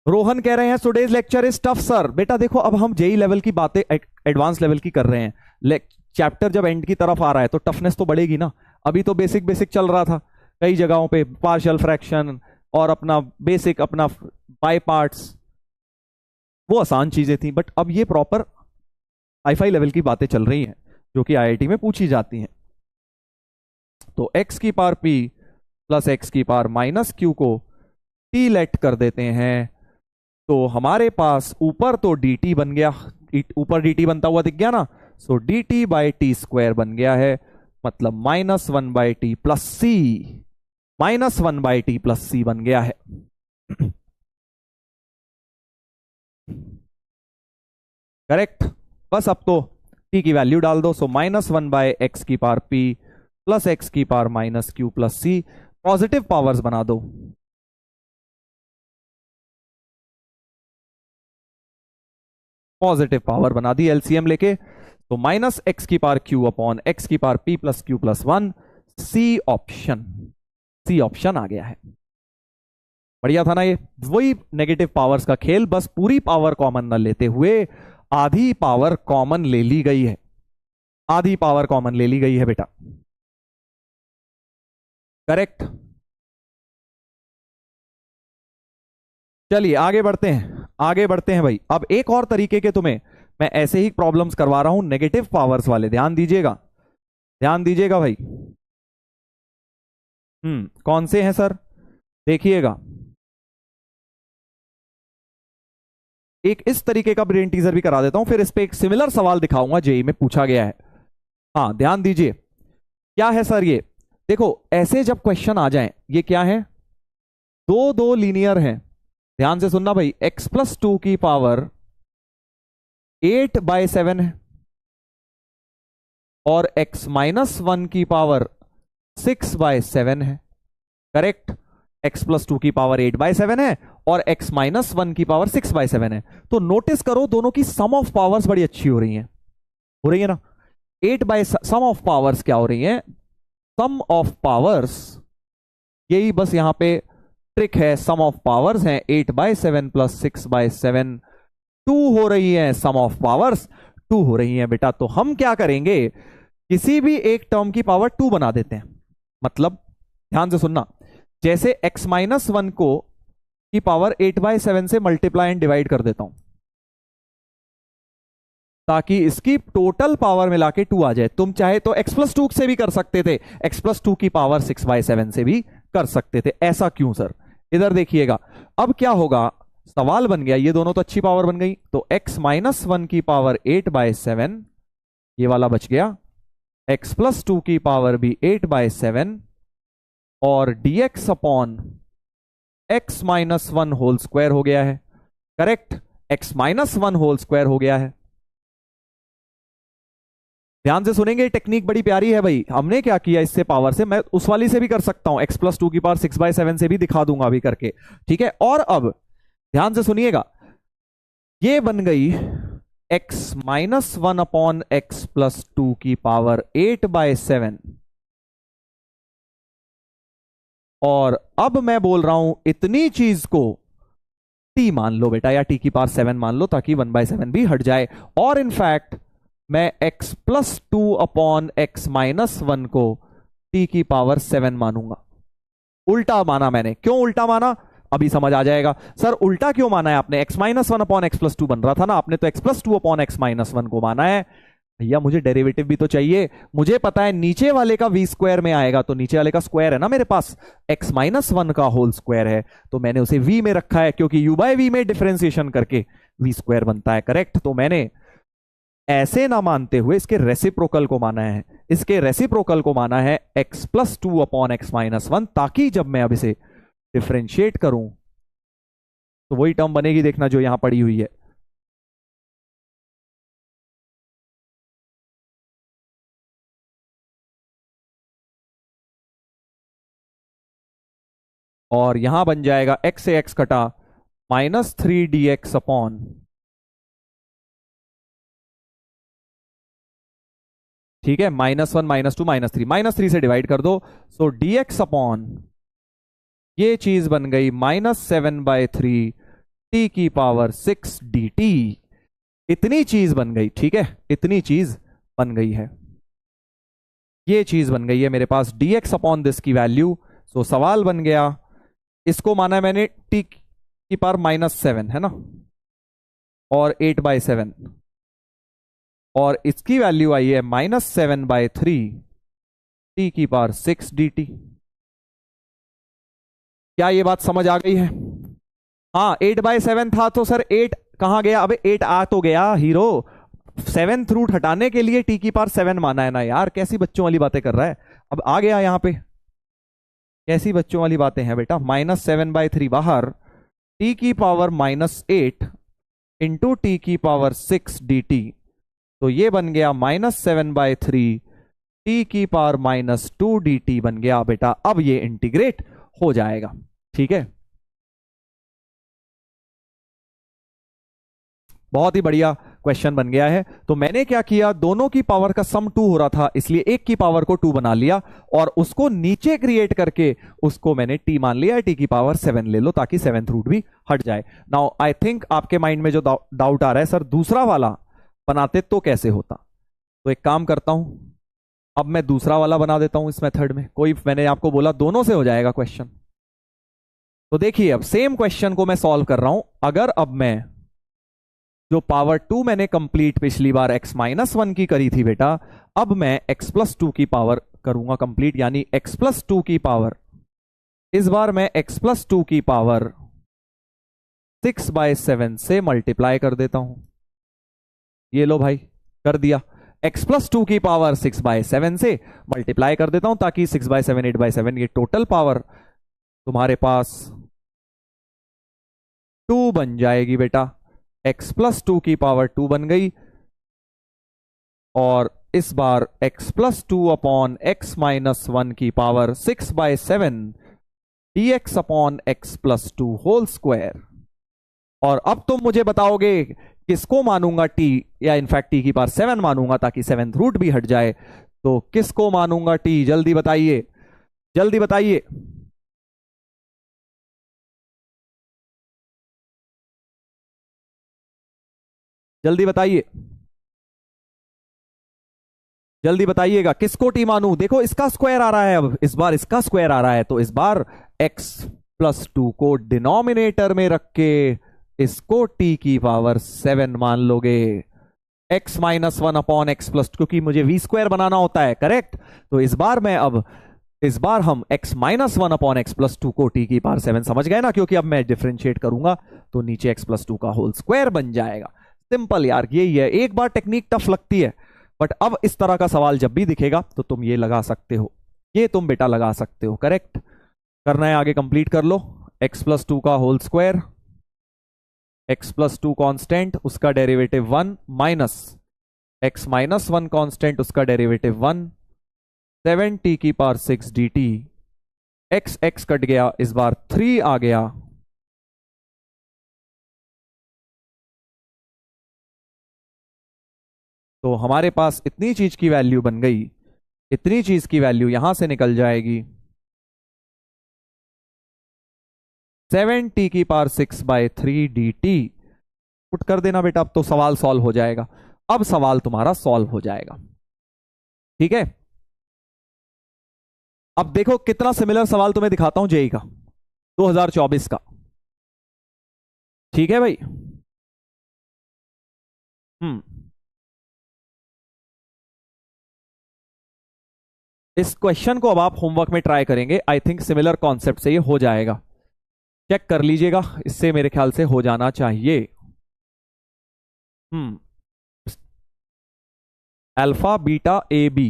रोहन कह रहे हैं today's lecture is tough sir. बेटा देखो अब हम जेई लेवल की बातें एडवांस लेवल की कर रहे हैं, चैप्टर जब एंड की तरफ आ रहा है तो टफनेस तो बढ़ेगी ना। अभी तो बेसिक बेसिक चल रहा था, कई जगहों पे पार्शियल फ्रैक्शन और अपना बेसिक अपना बाय पार्ट्स, वो आसान चीजें थी। बट अब ये प्रॉपर हाईफाई लेवल की बातें चल रही हैं जो कि आईआईटी में पूछी जाती हैं। तो x की पावर p प्लस एक्स की पावर माइनस क्यू को t लेट कर देते हैं, तो हमारे पास ऊपर तो dt बन गया, ऊपर dt बनता हुआ दिख गया ना, so dt by T square बन गया है, मतलब minus 1 by T plus C, minus 1 by T plus C बन गया है। करेक्ट। बस अब तो t की वैल्यू डाल दो, सो माइनस 1 बाय एक्स की पावर p प्लस एक्स की power minus Q plus C, positive powers बना दो, पॉजिटिव पावर बना दी एलसीएम लेके, तो माइनस एक्स की पावर क्यू अपॉन एक्स की power P plus Q plus one, C option, C option आ गया है। बढ़िया था ना ये, वही नेगेटिव पावर्स का खेल, बस पूरी पावर कॉमन न लेते हुए आधी पावर कॉमन ले ली गई है, आधी पावर कॉमन ले ली गई है बेटा, करेक्ट। चलिए आगे बढ़ते हैं, आगे बढ़ते हैं भाई। अब एक और तरीके के तुम्हें मैं ऐसे ही प्रॉब्लम्स करवा रहा हूं नेगेटिव पावर्स वाले, ध्यान दीजिएगा, ध्यान दीजिएगा भाई। कौन से हैं सर, देखिएगा। एक इस तरीके का ब्रेन टीजर भी करा देता हूं, फिर इस पे एक सिमिलर सवाल दिखाऊंगा, जेई में पूछा गया है। हाँ ध्यान दीजिए, क्या है सर ये, देखो ऐसे जब क्वेश्चन आ जाएं, ये क्या है, दो दो लीनियर हैं, ध्यान से सुनना भाई, x प्लस टू की पावर 8/7 है और x माइनस वन की पावर 6/7 है, करेक्ट। x प्लस टू की पावर 8/7 है और x माइनस वन की पावर 6/7 है। तो नोटिस करो दोनों की सम ऑफ पावर्स बड़ी अच्छी हो रही हैं, हो रही है ना। 8 बाय सम ऑफ पावर्स क्या हो रही है, सम ऑफ पावर्स, यही बस यहां पे ट्रिक है, सम ऑफ पावर्स है 8/7 प्लस 6/7, 2 हो रही है, सम ऑफ पावर्स 2 हो रही है बेटा। तो हम क्या करेंगे, किसी भी एक टर्म की पावर 2 बना देते हैं, मतलब ध्यान से सुनना, जैसे x माइनस वन को की पावर 8/7 से मल्टीप्लाई एंड डिवाइड कर देता हूं, ताकि इसकी टोटल पावर मिला के 2 आ जाए। तुम चाहे तो x प्लस टू से भी कर सकते थे, x प्लस टू की पावर 6/7 से भी कर सकते थे, ऐसा क्यों सर। इधर देखिएगा, अब क्या होगा, सवाल बन गया, ये दोनों तो अच्छी पावर बन गई, तो x माइनस वन की पावर 8/7, ये वाला बच गया, x प्लस टू की पावर भी 8/7 और dx upon x minus one whole square हो गया है, correct. x minus one whole square हो गया है। ध्यान से सुनेंगे, टेक्निक बड़ी प्यारी है भाई। हमने क्या किया इससे पावर से, मैं उस वाली से भी कर सकता हूं, x प्लस टू की पावर 6/7 से भी दिखा दूंगा अभी करके, ठीक है। और अब ध्यान से सुनिएगा, ये बन गई x minus one upon x plus two की पावर 8/7, और अब मैं बोल रहा हूं इतनी चीज को t मान लो बेटा, या t की पावर 7 मान लो, ताकि 1/7 भी हट जाए। और इनफैक्ट मैं x plus two upon x minus one को t की पावर 7 मानूंगा। उल्टा माना मैंने, क्यों उल्टा माना अभी समझ आ जाएगा। सर उल्टा क्यों माना है आपने, x minus one upon x plus two बन रहा था ना, आपने तो x plus two upon x minus one को माना है। भैया मुझे डेरिवेटिव भी तो चाहिए, मुझे पता है नीचे वाले का v स्क्वायर में आएगा, तो नीचे वाले का स्क्वायर है ना मेरे पास, x माइनस वन का होल स्क्वायर है, तो मैंने उसे v में रखा है, क्योंकि u बाय v में डिफरेंशिएशन करके v स्क्वायर बनता है, करेक्ट। तो मैंने ऐसे ना मानते हुए इसके रेसिप्रोकल को माना है, इसके रेसिप्रोकल को माना है x plus two upon x minus one, ताकि जब मैं अब इसे डिफरेंशिएट करूं तो वही टर्म बनेगी, देखना जो यहां पड़ी हुई है। और यहां बन जाएगा x से x कटा -3 dx अपॉन, ठीक है, -1 -2 -3, -3 से डिवाइड कर दो, सो dx अपॉन ये चीज बन गई -7/3 t की पावर 6 dt। इतनी चीज बन गई, ठीक है, इतनी चीज बन गई है, ये चीज बन गई है मेरे पास dx अपॉन दिस की वैल्यू। सो सवाल बन गया, इसको माना है मैंने t की पावर -7 है ना, और 8/7, और इसकी वैल्यू आई है -7/3 t की पावर 6 dt। क्या ये बात समझ आ गई है। हाँ 8/7 था तो सर 8 कहां गया, अबे 8 आ तो गया हीरो, 7th रूट हटाने के लिए t की पावर 7 माना है ना यार, कैसी बच्चों वाली बातें कर रहा है। अब आ गया यहां पे, कैसी बच्चों वाली बातें हैं बेटा, -7/3 बाहर, t की पावर -8 इंटू टी की पावर 6 dt, तो ये बन गया -7/3 t की पावर -2 dt बन गया बेटा। अब ये इंटीग्रेट हो जाएगा, ठीक है, बहुत ही बढ़िया। क्वेश्चन बन गया है। तो मैंने क्या किया, दोनों की पावर का सम 2 हो रहा था, इसलिए एक की पावर को 2 बना लिया और उसको नीचे क्रिएट करके उसको मैंने t मान लिया, t की पावर 7 ले लो ताकि 7th रूट भी हट जाए। नाउ आई थिंक आपके माइंड में जो डाउट आ रहा है, सर दूसरा वाला बनाते तो कैसे होता, तो एक काम करता हूं, अब मैं दूसरा वाला बना देता हूं इस मेथड में। मैंने आपको बोला दोनों से हो जाएगा क्वेश्चन। तो देखिए अब सेम क्वेश्चन को मैं सॉल्व कर रहा हूं। अगर अब मैं जो पावर 2 मैंने कंप्लीट पिछली बार x-1 की करी थी बेटा, अब मैं x+2 की पावर करूंगा कंप्लीट, यानी x+2 की पावर, इस बार मैं x+2 की पावर 6/7 से मल्टीप्लाई कर देता हूं। ये लो भाई, कर दिया। x+2 की पावर 6/7 से मल्टीप्लाई कर देता हूं ताकि 6/7 8/7 ये टोटल पावर तुम्हारे पास 2 बन जाएगी बेटा। x+2 की पावर 2 बन गई और इस बार x+2 अपॉन x-1 की power 6/7 dx upon x+2 whole square. और अब तुम मुझे बताओगे किसको मानूंगा t, या इनफैक्ट t की पावर 7 मानूंगा ताकि 7th रूट भी हट जाए। तो किसको मानूंगा t, जल्दी बताइए, जल्दी बताइए। जल्दी बताइए, जल्दी बताइएगा किसको टी मानू। देखो इसका स्क्वायर आ रहा है, अब इस बार इसका स्क्वायर आ रहा है, तो इस बार x+2 को डिनोमिनेटर में रख के इसको t की पावर 7 मान लोगे। x-1 अपॉन x+2, क्योंकि मुझे v² बनाना होता है, करेक्ट। तो इस बार हम x-1 अपॉन x+2 को t की पावर 7 समझ गए ना, क्योंकि अब मैं डिफरेंशिएट करूंगा तो नीचे x+2 का होल स्क्वायर बन जाएगा। सिंपल यार, यही है। एक बार टेक्निक टफ लगती है, बट अब इस तरह का सवाल जब भी दिखेगा तो तुम ये लगा सकते हो, ये तुम बेटा लगा सकते हो, करेक्ट। करना है आगे, कंप्लीट कर लो। x+2 का होल स्क्वायर, x+2 कांस्टेंट उसका डेरिवेटिव 1 माइनस x-1 कांस्टेंट उसका डेरिवेटिव 1, 7t की पावर 6 dt, x कट गया, इस बार 3 आ गया। तो हमारे पास इतनी चीज की वैल्यू बन गई, इतनी चीज की वैल्यू यहां से निकल जाएगी 7t की पावर 6/3 dt। पुट कर देना बेटा, अब तो सवाल सॉल्व हो जाएगा। अब सवाल तुम्हारा सॉल्व हो जाएगा, ठीक है। अब देखो कितना सिमिलर सवाल तुम्हें दिखाता हूं जेई का 2024 का, ठीक है भाई। इस क्वेश्चन को अब आप होमवर्क में ट्राई करेंगे, आई थिंक सिमिलर कॉन्सेप्ट से ये हो जाएगा। चेक कर लीजिएगा, इससे मेरे ख्याल से हो जाना चाहिए। Alpha beta a b,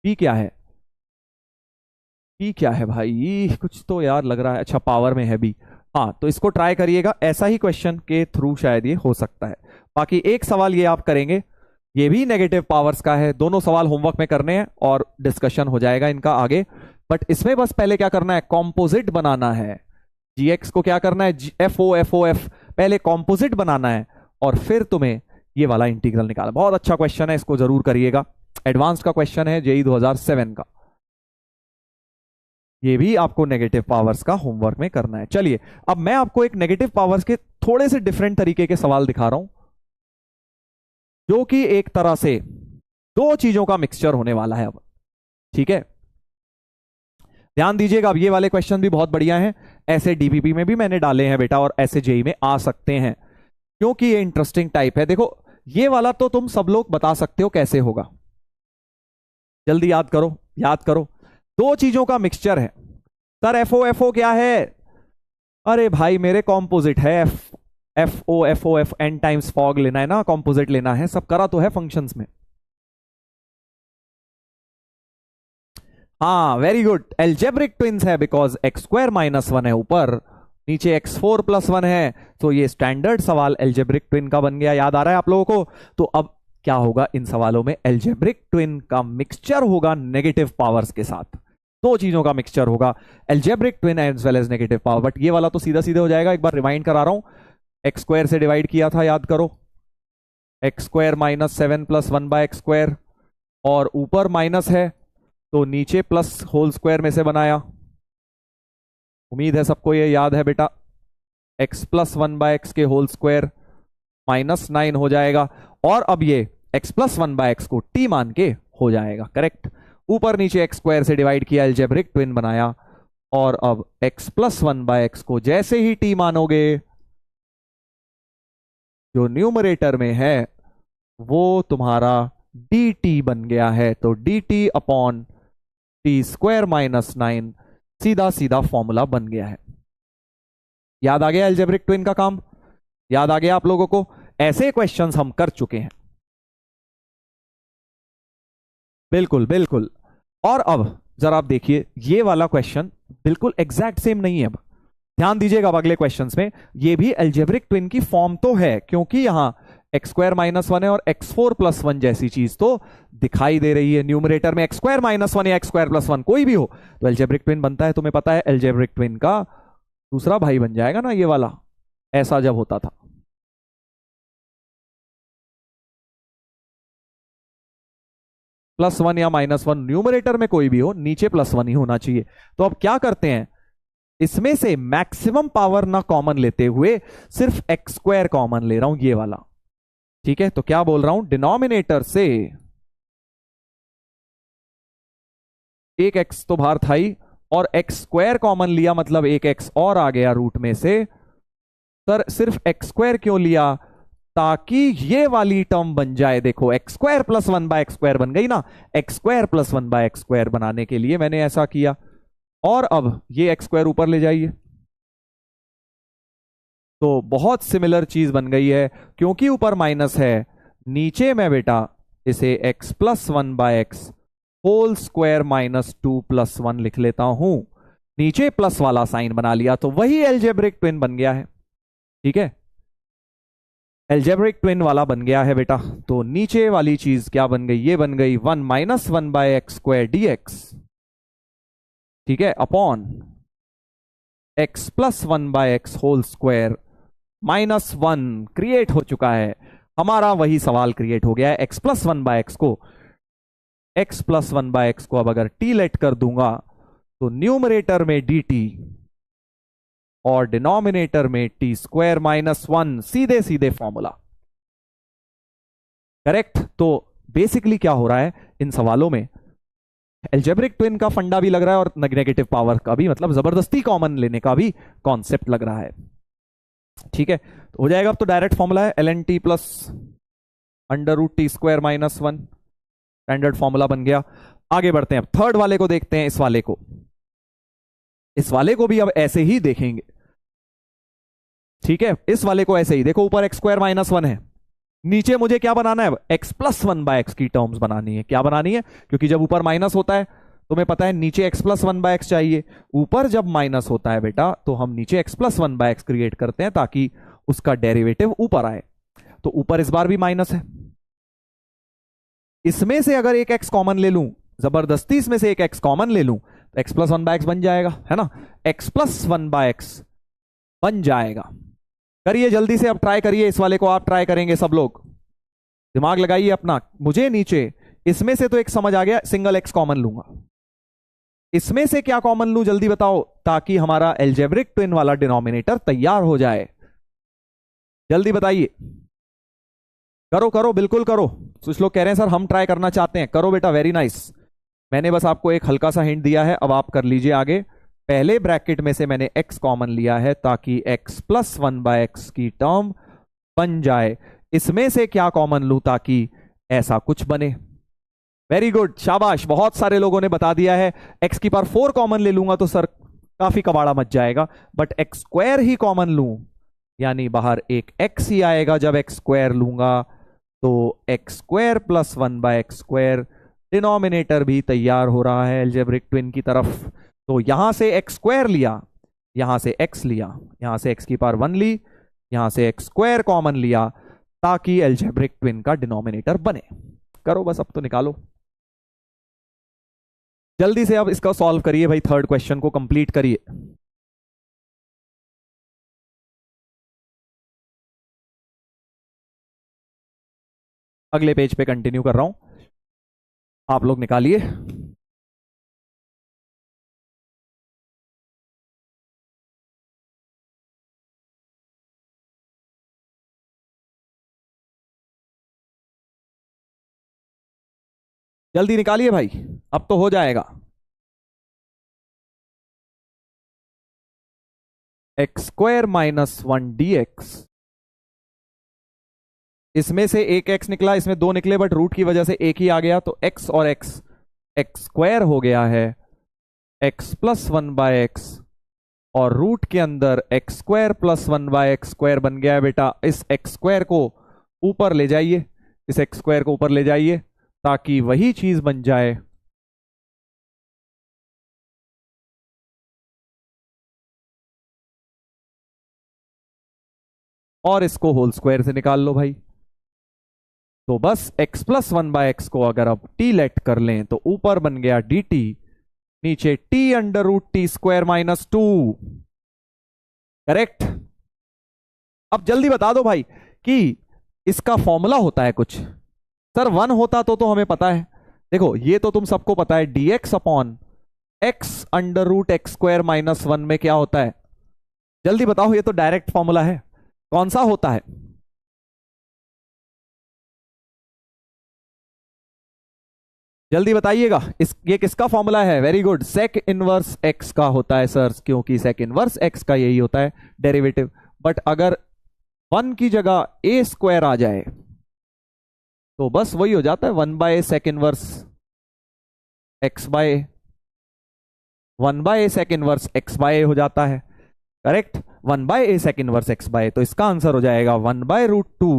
b क्या है, बी क्या है भाई, कुछ तो यार लग रहा है, अच्छा पावर में है बी। हाँ तो इसको ट्राई करिएगा, ऐसा ही क्वेश्चन के थ्रू शायद ये हो सकता है। बाकी एक सवाल ये आप करेंगे, ये भी नेगेटिव पावर्स का है। दोनों सवाल होमवर्क में करने हैं और डिस्कशन हो जाएगा इनका आगे। बट इसमें बस पहले क्या करना है, कॉम्पोजिट बनाना है। जीएक्स को क्या करना है, एफ पहले कॉम्पोजिट बनाना है और फिर तुम्हें ये वाला इंटीग्रल निकालना। बहुत अच्छा क्वेश्चन है, इसको जरूर करिएगा। एडवांस का क्वेश्चन है जेई 2007 का। ये भी आपको नेगेटिव पावर्स का होमवर्क में करना है। चलिए अब मैं आपको एक नेगेटिव पावर्स के थोड़े से डिफरेंट तरीके के सवाल दिखा रहा हूं, जो कि एक तरह से दो चीजों का मिक्सचर होने वाला है अब, ठीक है। ध्यान दीजिएगा, अब ये वाले क्वेश्चन भी बहुत बढ़िया हैं, ऐसे डीबीपी में भी मैंने डाले हैं बेटा और ऐसे जेई में आ सकते हैं, क्योंकि ये इंटरेस्टिंग टाइप है। देखो ये वाला तो तुम सब लोग बता सकते हो कैसे होगा, जल्दी याद करो, याद करो। दो चीजों का मिक्सचर है। सर एफओ क्या है, अरे भाई मेरे कॉम्पोजिट है, एफ एन टाइम्स फॉग लेना है ना, कॉम्पोजिट लेना है, सब करा तो है फंक्शंस में। हाँ वेरी गुड, एल्जेब्रिक ट्विंस है, बिकॉज x² -1 है ऊपर, नीचे x4 + 1 है। तो ये स्टैंडर्ड सवाल एल्जेब्रिक ट्विन का बन गया, याद आ रहा है आप लोगों को। तो अब क्या होगा, इन सवालों में एल्जेब्रिक ट्विन का मिक्सचर होगा नेगेटिव पावर्स के साथ। दो चीजों का मिक्सचर होगा, algebraic twin as well as negative power. But ये वाला तो सीधा सीधे हो जाएगा, एक बार रिमाइंड करा रहा हूं, x² से डिवाइड किया था, याद करो, x square minus 7 plus 1/x², और ऊपर माइनस है तो नीचे प्लस होल स्क्वायर में से बनाया। उम्मीद है सबको ये याद है बेटा। x प्लस 1/x के होल स्क्वायर -9 हो जाएगा, और अब ये x प्लस 1/x को t मान के हो जाएगा। करेक्ट। ऊपर नीचे x स्क्वायर से डिवाइड किया, अलजेब्रिक ट्विन बनाया, और अब x प्लस 1/x को जैसे ही t मानोगे, जो न्यूमरेटर में है वो तुम्हारा dt बन गया है। तो dt अपॉन t² -9 सीधा सीधा फॉर्मूला बन गया है। याद आ गया अलजेब्रिक ट्विन का काम? याद आ गया आप लोगों को? ऐसे क्वेश्चंस हम कर चुके हैं। बिल्कुल बिल्कुल। और अब जरा आप देखिए, ये वाला क्वेश्चन बिल्कुल एग्जैक्ट सेम नहीं है। अब ध्यान दीजिएगा, अब अगले क्वेश्चंस में ये भी अलजेब्रिक ट्विन की फॉर्म तो है, क्योंकि यहां x² -1 है और x4 + 1 जैसी चीज तो दिखाई दे रही है। न्यूमरेटर में x² -1 या x² + 1 कोई भी हो तो अलजेब्रिक ट्विन बनता है। तुम्हें पता है अलजेब्रिक ट्विन का दूसरा भाई बन जाएगा ना ये वाला, ऐसा जब होता था। +1 या -1, न्यूमरेटर में कोई भी हो, नीचे +1 ही होना चाहिए। तो अब क्या करते हैं, इसमें से मैक्सिमम पावर ना कॉमन लेते हुए सिर्फ x² कॉमन ले रहा हूं, ये वाला। ठीक है, तो क्या बोल रहा हूं, डिनोमिनेटर से एक x तो बाहर था ही, और x² कॉमन लिया, मतलब एक x और आ गया रूट में से। सर सिर्फ x² क्यों लिया? ताकि ये वाली टर्म बन जाए। देखो x² + 1/x² बन गई ना, x² + 1/x² बनाने के लिए मैंने ऐसा किया। और अब ये x² ऊपर ले जाइए, तो बहुत सिमिलर चीज बन गई है। क्योंकि ऊपर माइनस है, नीचे में बेटा इसे x + 1/x होल स्क्वायर -2 + 1 लिख लेता हूं। नीचे प्लस वाला साइन बना लिया, तो वही अलजेब्रिक ट्विन बन गया है। ठीक है, अलजेब्रिक ट्विन वाला बन गया है बेटा। तो नीचे वाली चीज क्या बन गई? ये बन गई 1 - 1/x² dx। ठीक है, upon x + 1/x whole square -1 create हो चुका है। हमारा वही सवाल क्रिएट हो गया है। x + 1/x को अब अगर t लेट कर दूंगा तो न्यूमरेटर में dt और डिनोमिनेटर में t² -1, सीधे सीधे फॉर्मूला। करेक्ट। तो बेसिकली क्या हो रहा है इन सवालों में, अलजेब्रिक ट्विन का फंडा भी लग रहा है और नेगेटिव पावर का भी, मतलब जबरदस्ती कॉमन लेने का भी कॉन्सेप्ट लग रहा है। ठीक है, तो हो जाएगा। अब तो डायरेक्ट फॉर्मूला है ln t + √t² -1, standard formula बन गया। आगे बढ़ते हैं, अब थर्ड वाले को देखते हैं। इस वाले को भी अब ऐसे ही देखेंगे। ठीक है, इस वाले को ऐसे ही देखो, ऊपर x² -1 है, नीचे मुझे क्या बनाना है, x + 1/x की टर्म्स बनानी है। क्या बनानी है? क्योंकि जब ऊपर माइनस होता है तुम्हें पता है नीचे x + 1/x चाहिए, ऊपर जब माइनस होता है बेटा तो हम नीचे x + 1/x क्रिएट करते हैं ताकि उसका डेरिवेटिव ऊपर आए। तो ऊपर इस बार भी माइनस है, इसमें से अगर एक x कॉमन ले लूं, जबरदस्ती इसमें से एक x कॉमन ले लूं, तो x + 1/x बन जाएगा, है ना। x + 1/x बन जाएगा। करिए जल्दी से, अब ट्राई करिए इस वाले को। आप ट्राई करेंगे सब लोग, दिमाग लगाइए अपना। मुझे नीचे इसमें से तो एक समझ आ गया, सिंगल x कॉमन लूंगा। इसमें से क्या कॉमन लूं जल्दी बताओ, ताकि हमारा अलजेब्रिक ट्विन वाला डिनोमिनेटर तैयार हो जाए। जल्दी बताइए, करो करो, बिल्कुल करो। कुछ लोग कह रहे हैं सर हम ट्राई करना चाहते हैं। करो बेटा, वेरी नाइस। मैंने बस आपको एक हल्का सा हिंट दिया है, अब आप कर लीजिए आगे। पहले ब्रैकेट में से मैंने x कॉमन लिया है ताकि x + 1/x की टर्म बन जाए। इसमें से क्या कॉमन लूं ताकि ऐसा कुछ बने। वेरी गुड, शाबाश, बहुत सारे लोगों ने बता दिया है। x⁴ कॉमन ले लूंगा तो सर काफी कबाड़ा मच जाएगा, बट x² ही कॉमन लूं, यानी बाहर एक x ही आएगा जब x² लूंगा, तो x² + 1/x²। डिनोमिनेटर भी तैयार हो रहा है अलजेब्रिक ट्विन की तरफ। तो यहां से x² लिया, यहां से x लिया, यहां से x⁴ ली, यहां से x² कॉमन लिया ताकि अलजेब्रिक ट्विन का डिनोमिनेटर बने। करो बस, अब तो निकालो जल्दी से। अब इसका सॉल्व करिए भाई, थर्ड क्वेश्चन को कंप्लीट करिए। अगले पेज पे कंटिन्यू कर रहा हूं, आप लोग निकालिए। जल्दी निकालिए भाई, अब तो हो जाएगा। एक्स स्क्वायर माइनस 1 dx, इसमें से एक एक्स निकला, इसमें दो निकले, बट रूट की वजह से एक ही आ गया, तो एक्स और एक्स, एक्स स्क्वायर हो गया है एक्स प्लस 1/x, और रूट के अंदर x square plus 1/x square बन गया है बेटा। इस एक्स स्क्वायर को ऊपर ले जाइए, इस एक्स स्क्वायर को ऊपर ले जाइए, ताकि वही चीज बन जाए और इसको होल स्क्वायर से निकाल लो भाई। तो बस x प्लस 1/x को अगर अब t लेट कर लें तो ऊपर बन गया dt, नीचे t under root t square minus 2। Correct. अब जल्दी बता दो भाई कि इसका फॉर्मूला होता है कुछ। सर 1 होता तो हमें पता है। देखो ये तो तुम सबको पता है, dx upon x under root x square minus 1 में क्या होता है? जल्दी बताओ, ये तो डायरेक्ट फॉर्मूला है। कौन सा होता है? जल्दी बताइएगा। ये किसका फॉर्मूला है? Very good, sec inverse x का होता है सर, क्योंकि सेक इनवर्स एक्स का यही होता है डेरिवेटिव। बट अगर 1 की जगह ए स्क्वायर आ जाए तो बस वही हो जाता है 1/a sec inverse x by 1/a sec inverse x by हो जाता है। करेक्ट, 1/a sec inverse x by. तो इसका आंसर हो जाएगा 1/√2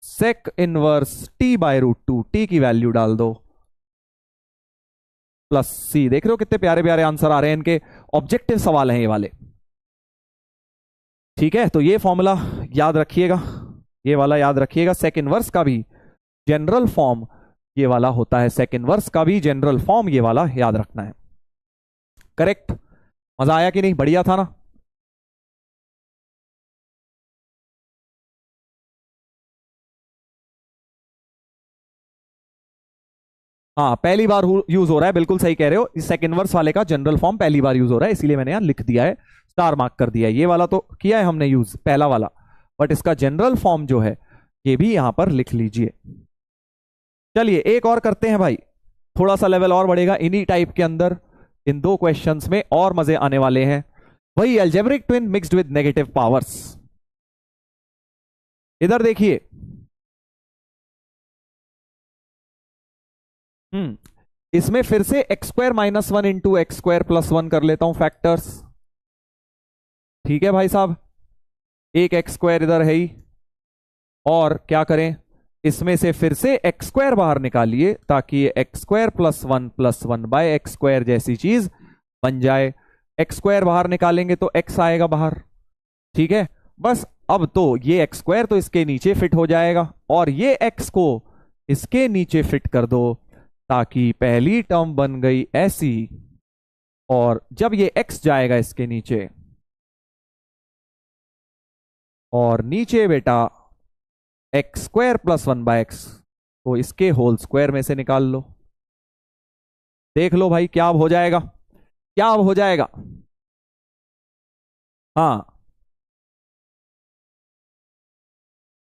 sec inverse t by √2। T की वैल्यू डाल दो प्लस सी। देख रहे हो कितने प्यारे प्यारे आंसर आ रहे हैं इनके। ऑब्जेक्टिव सवाल हैं ये वाले। ठीक है, तो ये फॉर्मूला याद रखिएगा, ये वाला याद रखिएगा। सेक इनवर्स का भी जनरल फॉर्म ये वाला होता है, सेक इनवर्स का भी जनरल फॉर्म ये वाला याद रखना है। करेक्ट। मजा आया कि नहीं? बढ़िया था ना? हाँ, पहली बार यूज हो रहा है, बिल्कुल सही कह रहे हो। इस सेक इनवर्स वाले का जनरल फॉर्म पहली बार यूज हो रहा है, इसीलिए मैंने यहां लिख दिया है, स्टार मार्क कर दिया है। ये वाला तो किया है हमने यूज, पहला वाला, बट इसका जनरल फॉर्म जो है ये भी यहां पर लिख लीजिए। चलिए एक और करते हैं भाई, थोड़ा सा लेवल और बढ़ेगा इन्हीं टाइप के अंदर। इन दो क्वेश्चंस में और मजे आने वाले हैं। वही algebraic twin mixed with negative powers. इधर देखिए, इसमें फिर से x square minus 1 into x square plus 1 कर लेता हूं फैक्टर्स। ठीक है भाई साहब, एक एक्स स्क्वायर इधर है ही, और क्या करें, इसमें से फिर से एक्स स्क्वायर बाहर निकालिए, ताकि x square plus 1 by x square जैसी चीज बन जाए। एक्स स्क्वायर बाहर निकालेंगे तो एक्स आएगा बाहर। ठीक है, बस अब तो ये एक्स स्क्वायर तो इसके नीचे फिट हो जाएगा, और ये एक्स को इसके नीचे फिट कर दो, ताकि पहली टर्म बन गई ऐसी, और जब ये x जाएगा इसके नीचे, और नीचे बेटा एक्स स्क्वायर प्लस 1/x को इसके होल स्क्वायर में से निकाल लो। देख लो भाई क्या अब हो जाएगा, क्या अब हो जाएगा। हाँ,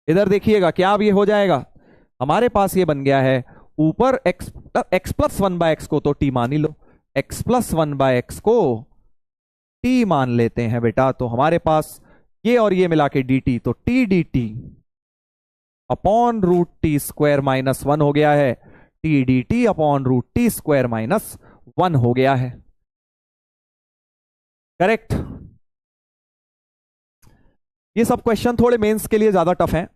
इधर देखिएगा क्या अब ये हो जाएगा। हमारे पास ये बन गया है, ऊपर x प्लस 1/x को तो t मान ही लो, x प्लस 1/x को t मान लेते हैं बेटा। तो हमारे पास ये और ये मिला के dt, तो t dt upon root t square minus 1 हो गया है। t dt upon root t square minus 1 हो गया है। करेक्ट। ये सब क्वेश्चन थोड़े मेंस के लिए ज्यादा टफ हैं,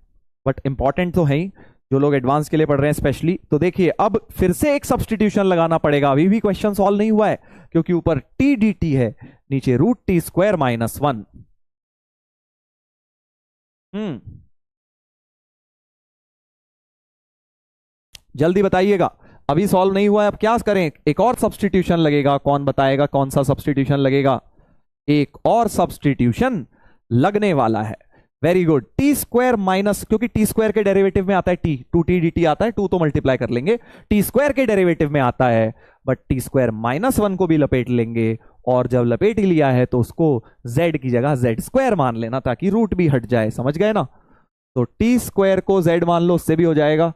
बट इंपॉर्टेंट तो है ही, जो लोग एडवांस के लिए पढ़ रहे हैं स्पेशली। तो देखिए अब फिर से एक सब्सटीट्यूशन लगाना पड़ेगा, अभी भी क्वेश्चन सॉल्व नहीं हुआ है, क्योंकि ऊपर टी डी टी है, नीचे रूट टी स्क्वायर माइनस 1। जल्दी बताइएगा, अभी सॉल्व नहीं हुआ है, अब क्या करें? एक और सब्सटीट्यूशन लगेगा। कौन बताएगा कौन सा सब्सटीट्यूशन लगेगा? एक और सब्सटीट्यूशन लगने वाला है। Very good. T square minus, क्योंकि टी स्क्वायर के डेरिवेटिव में आता है टी, 2t dt आता है, 2 तो मल्टीप्लाई कर लेंगे, टी स्क्वायर के डेरिवेटिव में आता है, बट टी स्क्वायर माइनस 1 को भी लपेट लेंगे, और जब लपेट ही लिया है तो उसको z की जगह z स्क्वायर मान लेना, ताकि रूट भी हट जाए, समझ गए ना। तो टी स्क्वायर को z मान लो, उससे भी हो जाएगा,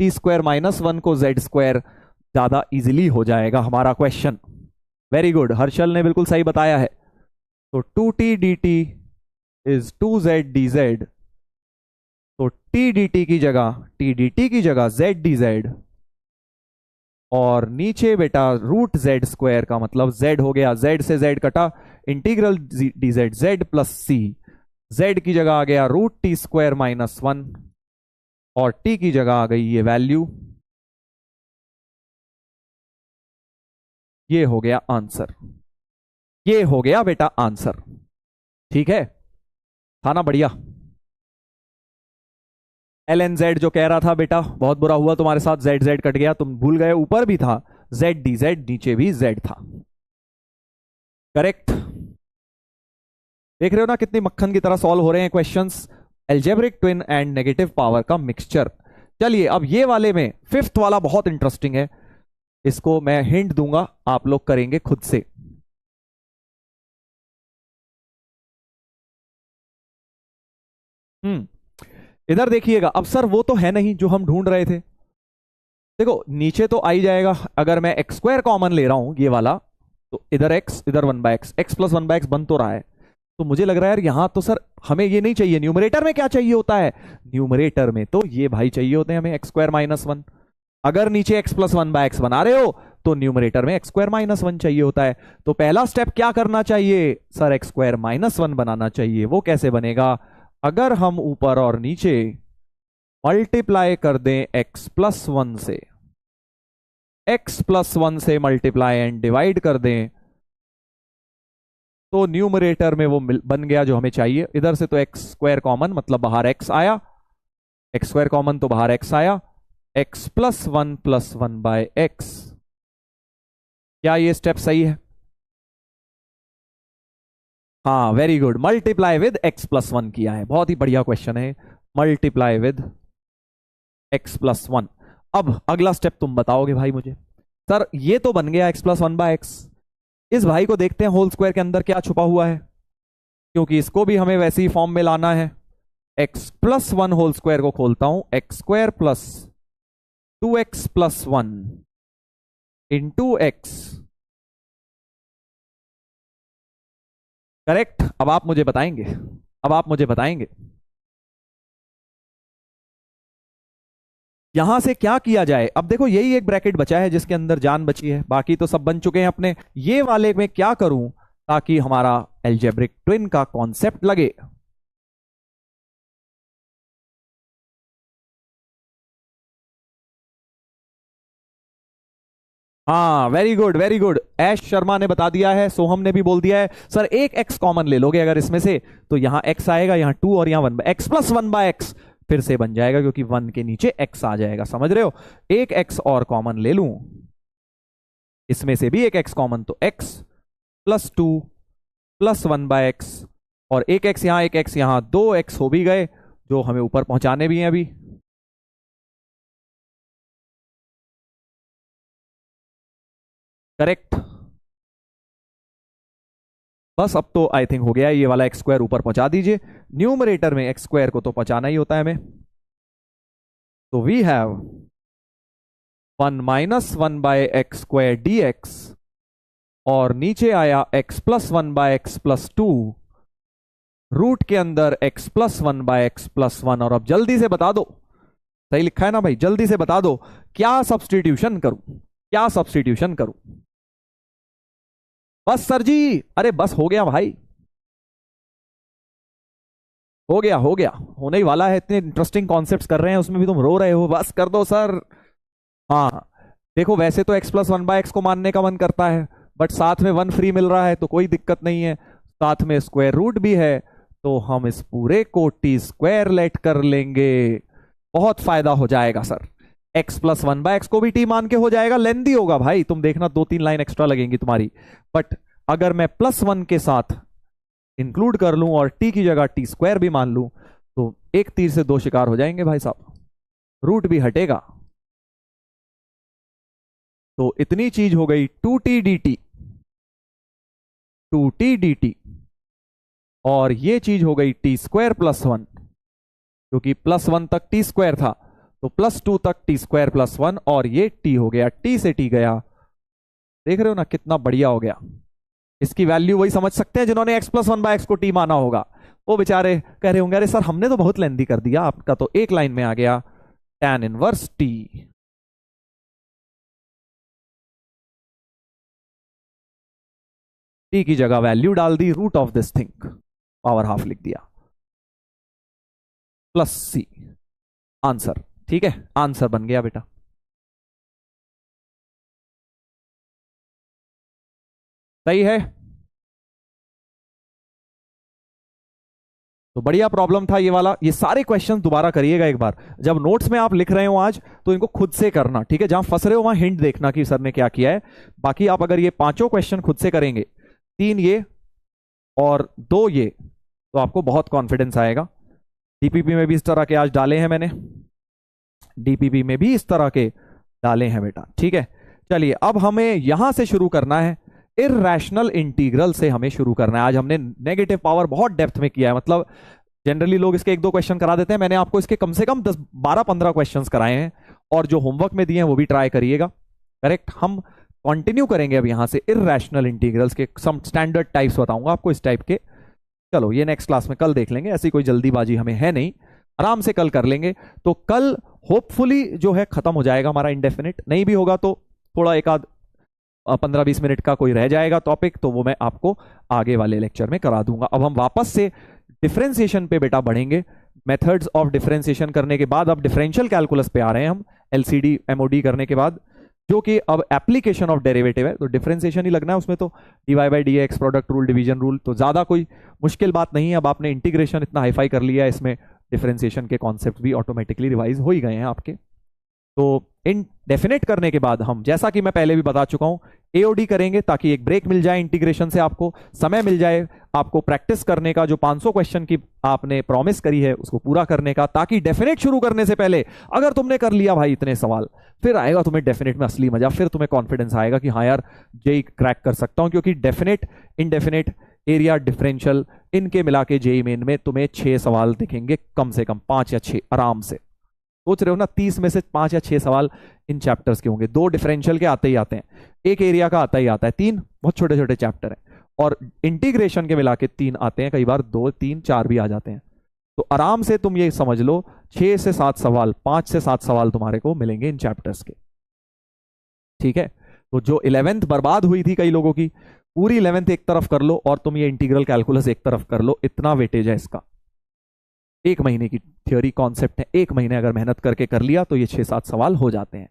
टी स्क्वायर माइनस 1 को z स्क्वायर, ज्यादा इजिली हो जाएगा हमारा क्वेश्चन। वेरी गुड, हर्षल ने बिल्कुल सही बताया है। तो 2t dt is 2z dz, तो t dt की जगह, t dt की जगह z dz, और नीचे बेटा रूट z स्क्वायर का मतलब z हो गया, z से z कटा, integral dz z plus c, z की जगह आ गया रूट टी स्क्वायर माइनस 1, और t की जगह आ गई ये वैल्यू, ये हो गया आंसर, ये हो गया बेटा आंसर। ठीक है, था ना बढ़िया। एल एन जेड जो कह रहा था बेटा, बहुत बुरा हुआ तुम्हारे साथ, जेड जेड कट गया, तुम भूल गए, ऊपर भी था जेड डी जेड, नीचे भी जेड था। करेक्ट, देख रहे हो ना कितनी मक्खन की तरह सॉल्व हो रहे हैं questions. Algebraic twin and negative power का मिक्सचर। चलिए अब ये वाले में फिफ्थ वाला बहुत इंटरेस्टिंग है, इसको मैं हिंट दूंगा, आप लोग करेंगे खुद से। इधर देखिएगा, अब सर वो तो है नहीं जो हम ढूंढ रहे थे। देखो नीचे तो आ ही जाएगा, अगर मैं एक्स स्क्वायर कॉमन ले रहा हूं ये वाला, तो इधर एक्स, इधर 1/x, एक्स प्लस 1/x बन तो रहा है। तो मुझे लग रहा है यार यहां तो सर हमें ये नहीं चाहिए, न्यूमरेटर में क्या चाहिए होता है, न्यूमरेटर में तो ये भाई चाहिए होते हैं हमें एक्स स्क्वायर माइनस 1। अगर नीचे एक्स प्लस 1/x बना रहे हो तो न्यूमरेटर में एक्स स्क्वायर माइनस 1 चाहिए होता है। तो पहला स्टेप क्या करना चाहिए सर, एक्स स्क्वायर माइनस 1 बनाना चाहिए। वो कैसे बनेगा, अगर हम ऊपर और नीचे मल्टीप्लाई कर दें एक्स प्लस 1 से, एक्स प्लस 1 से मल्टीप्लाई एंड डिवाइड कर दें, तो न्यूमरेटर में वो बन गया जो हमें चाहिए। इधर से तो एक्स स्क्वायर कॉमन, मतलब बाहर एक्स आया, एक्स स्क्वायर कॉमन तो बाहर एक्स आया, एक्स प्लस 1 प्लस 1/x। क्या ये स्टेप सही है? हाँ very good, multiply with x plus 1 किया है, बहुत ही बढ़िया क्वेश्चन है, मल्टीप्लाई विद एक्स प्लस 1। अब अगला स्टेप तुम बताओगे भाई मुझे, सर ये तो बन गया एक्स प्लस 1/x, इस भाई को देखते हैं होल स्क्वायर के अंदर क्या छुपा हुआ है, क्योंकि इसको भी हमें वैसे ही फॉर्म में लाना है। एक्स प्लस 1 होल स्क्वायर को खोलता हूं, x square plus 2x plus 1 into x. Correct, अब आप मुझे बताएंगे, अब आप मुझे बताएंगे यहां से क्या किया जाए। अब देखो यही एक ब्रैकेट बचा है जिसके अंदर जान बची है, बाकी तो सब बन चुके हैं अपने। ये वाले में क्या करूं ताकि हमारा एल्जेब्रिक ट्विन का कॉन्सेप्ट लगे। हाँ वेरी गुड वेरी गुड, ऐश शर्मा ने बता दिया है, सोहम ने भी बोल दिया है, सर एक एक्स कॉमन ले लोगे अगर इसमें से, तो यहां एक्स आएगा, यहां 2 और यहां 1, एक्स प्लस 1/x फिर से बन जाएगा, क्योंकि 1 के नीचे x आ जाएगा, समझ रहे हो। एक x और कॉमन ले लूं, इसमें से भी एक x कॉमन, तो x प्लस 2 प्लस 1/x, और एक x यहां, एक x यहां, 2x हो भी गए जो हमें ऊपर पहुंचाने भी हैं अभी। करेक्ट, बस अब तो आई थिंक हो गया, ये वाला एक्स स्क्वायर ऊपर पहुंचा दीजिए, न्यूमरेटर में एक्स स्क्वायर को तो पहुंचाना ही होता है हमें। तो वी हैव 1 माइनस 1/x स्क्वायर dx, और नीचे आया x plus 1/x plus 2, root के अंदर x प्लस 1/x प्लस 1। और अब जल्दी से बता दो, सही लिखा है ना भाई, जल्दी से बता दो क्या सब्सटीट्यूशन करूं, क्या सब्सटीट्यूशन करूं। बस सर जी, अरे बस हो गया भाई, हो गया हो गया, होने ही वाला है, इतने इंटरेस्टिंग कॉन्सेप्ट्स कर रहे हैं उसमें भी तुम रो रहे हो, बस कर दो सर। हाँ देखो, वैसे तो x प्लस 1/x को मानने का मन करता है, बट साथ में 1 फ्री मिल रहा है तो कोई दिक्कत नहीं है, साथ में स्क्वायर रूट भी है, तो हम इस पूरे को टी स्क्वायर लेट कर लेंगे, बहुत फायदा हो जाएगा सर। x प्लस 1/x को भी t मान के हो जाएगा, लेंदी होगा भाई, तुम देखना 2-3 लाइन एक्स्ट्रा लगेंगी तुम्हारी, बट अगर मैं +1 के साथ इंक्लूड कर लूं और टी की जगह टी स्क्वायर भी मान लूं, तो एक तीर से दो शिकार हो जाएंगे भाई साहब, रूट भी हटेगा। तो इतनी चीज हो गई 2t dt, 2t dt, और ये चीज हो गई टी स्क्वायर प्लस वन, क्योंकि प्लस वन तक टी स्क्वायर था, तो प्लस टू तक टी स्क्वायर प्लस वन, और ये टी हो गया, टी से टी गया। देख रहे हो ना कितना बढ़िया हो गया। इसकी वैल्यू वही समझ सकते हैं जिन्होंने x plus one by x को टी माना होगा, वो बेचारे कह रहे होंगे अरे सर हमने तो बहुत लेंदी कर दिया, आपका तो एक लाइन में आ गया tan इनवर्स टी। टी की जगह वैल्यू डाल दी, root of this thing power half लिख दिया, प्लस सी, आंसर। ठीक है, आंसर बन गया बेटा। सही है, तो बढ़िया प्रॉब्लम था ये वाला। ये सारे क्वेश्चन दोबारा करिएगा एक बार, जब नोट्स में आप लिख रहे हो आज तो इनको खुद से करना, ठीक है। जहां फंस रहे हो वहां हिंट देखना कि सर ने क्या किया है। बाकी आप अगर ये पांचों क्वेश्चन खुद से करेंगे, तीन ये और दो ये, तो आपको बहुत कॉन्फिडेंस आएगा। डीपीपी में भी इस तरह के आज डाले हैं मैंने, डीपीपी में भी इस तरह के डाले हैं बेटा, ठीक है। चलिए अब हमें यहां से शुरू करना है, इररेशनल इंटीग्रल से हमें शुरू करना है। आज हमने नेगेटिव पावर बहुत डेप्थ में किया है, मतलब जनरली लोग इसके एक दो क्वेश्चन करा देते हैं, मैंने आपको इसके कम से कम 10-12-15 क्वेश्चन कराए हैं, और जो होमवर्क में दिए हैं वो भी ट्राई करिएगा। करेक्ट, हम कंटिन्यू करेंगे अब यहां से इररेशनल इंटीग्रल्स के सम स्टैंडर्ड टाइप्स बताऊंगा आपको इस टाइप के। चलो ये नेक्स्ट क्लास में कल देख लेंगे, ऐसी कोई जल्दीबाजी हमें है नहीं, आराम से कल कर लेंगे। तो कल होपफुली जो है खत्म हो जाएगा हमारा इंडेफिनिट, नहीं भी होगा तो थोड़ा एक आध 15-20 मिनट का कोई रह जाएगा टॉपिक, तो वो मैं आपको आगे वाले लेक्चर में करा दूंगा। अब हम वापस से डिफरेंशिएशन पे बेटा बढ़ेंगे। मेथड्स ऑफ डिफरेंशिएशन करने के बाद अब डिफरेंशियल कैलकुलस पे आ रहे हैं हम, एलसीडी एमओडी करने के बाद, जो कि अब एप्लीकेशन ऑफ डेरिवेटिव है। तो डिफरेंशिएशन ही लगना है उसमें, तो d y by d x, product rule, division rule, तो ज्यादा कोई मुश्किल बात नहीं है। अब आपने इंटीग्रेशन इतना हाईफाई कर लिया है, इसमें डिफरेंशिएशन के कॉन्सेप्ट भी ऑटोमेटिकली रिवाइज हो ही गए हैं आपके। तो इन डेफिनेट करने के बाद हम, जैसा कि मैं पहले भी बता चुका हूं, एओडी करेंगे ताकि एक ब्रेक मिल जाए इंटीग्रेशन से, आपको समय मिल जाए आपको प्रैक्टिस करने का, जो 500 क्वेश्चन की आपने प्रॉमिस करी है उसको पूरा करने का, ताकि डेफिनेट शुरू करने से पहले अगर तुमने कर लिया भाई इतने सवाल, फिर आएगा तुम्हें डेफिनेट में असली मजा, फिर तुम्हें कॉन्फिडेंस आएगा कि हाँ यार जेई क्रैक कर सकता हूं। क्योंकि डेफिनेट, इनडेफिनेट, एरिया, डिफरेंशियल, इनके मिला के जेई मेन में तुम्हें 6 सवाल दिखेंगे, कम से कम 5 या 6 आराम से। सोच रहे हो ना, 30 में से 5 या 6 सवाल इन चैप्टर्स के होंगे। 2 डिफरेंशियल के आते ही आते हैं, एक एरिया का आता ही आता है, 3 बहुत छोटे छोटे चैप्टर हैं, और इंटीग्रेशन के मिला के 3 आते हैं, कई बार 2, 3, 4 भी आ जाते हैं। तो आराम से तुम ये समझ लो 6 से 7 सवाल, 5 से 7 सवाल तुम्हारे को मिलेंगे इन चैप्टर्स के, ठीक है। तो जो 11th बर्बाद हुई थी कई लोगों की, पूरी 11th एक तरफ कर लो और तुम ये इंटीग्रल कैलकुलस एक तरफ कर लो, इतना वेटेज है इसका। 1 महीने की थ्योरी कॉन्सेप्ट है, 1 महीने अगर मेहनत करके कर लिया तो ये 6-7 सवाल हो जाते हैं,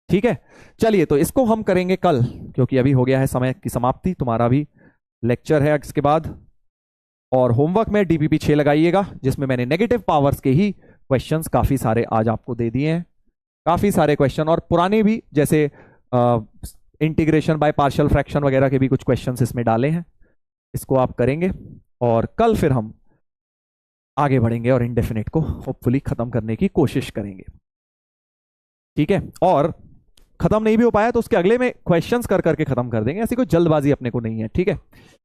ठीक है। चलिए तो इसको हम करेंगे कल, क्योंकि अभी हो गया है समय की समाप्ति, तुम्हारा भी लेक्चर है इसके बाद। और होमवर्क में डीपीपी 6 लगाइएगा, जिसमें मैंने नेगेटिव पावर्स के ही क्वेश्चंस काफी सारे आज आपको दे दिए हैं, काफी सारे क्वेश्चन, और पुराने भी जैसे इंटीग्रेशन बाय पार्शियल फ्रैक्शन वगैरह के भी कुछ क्वेश्चंस इसमें डाले हैं। इसको आप करेंगे और कल फिर हम आगे बढ़ेंगे और इंडेफिनिट को होपफुली खत्म करने की कोशिश करेंगे, ठीक है। और खत्म नहीं भी हो पाया तो उसके अगले में क्वेश्चंस कर करके खत्म कर देंगे, ऐसी कोई जल्दबाजी अपने को नहीं है, ठीक है।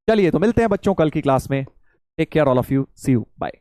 चलिए तो मिलते हैं बच्चों कल की क्लास में। Take care all of you, see you, bye.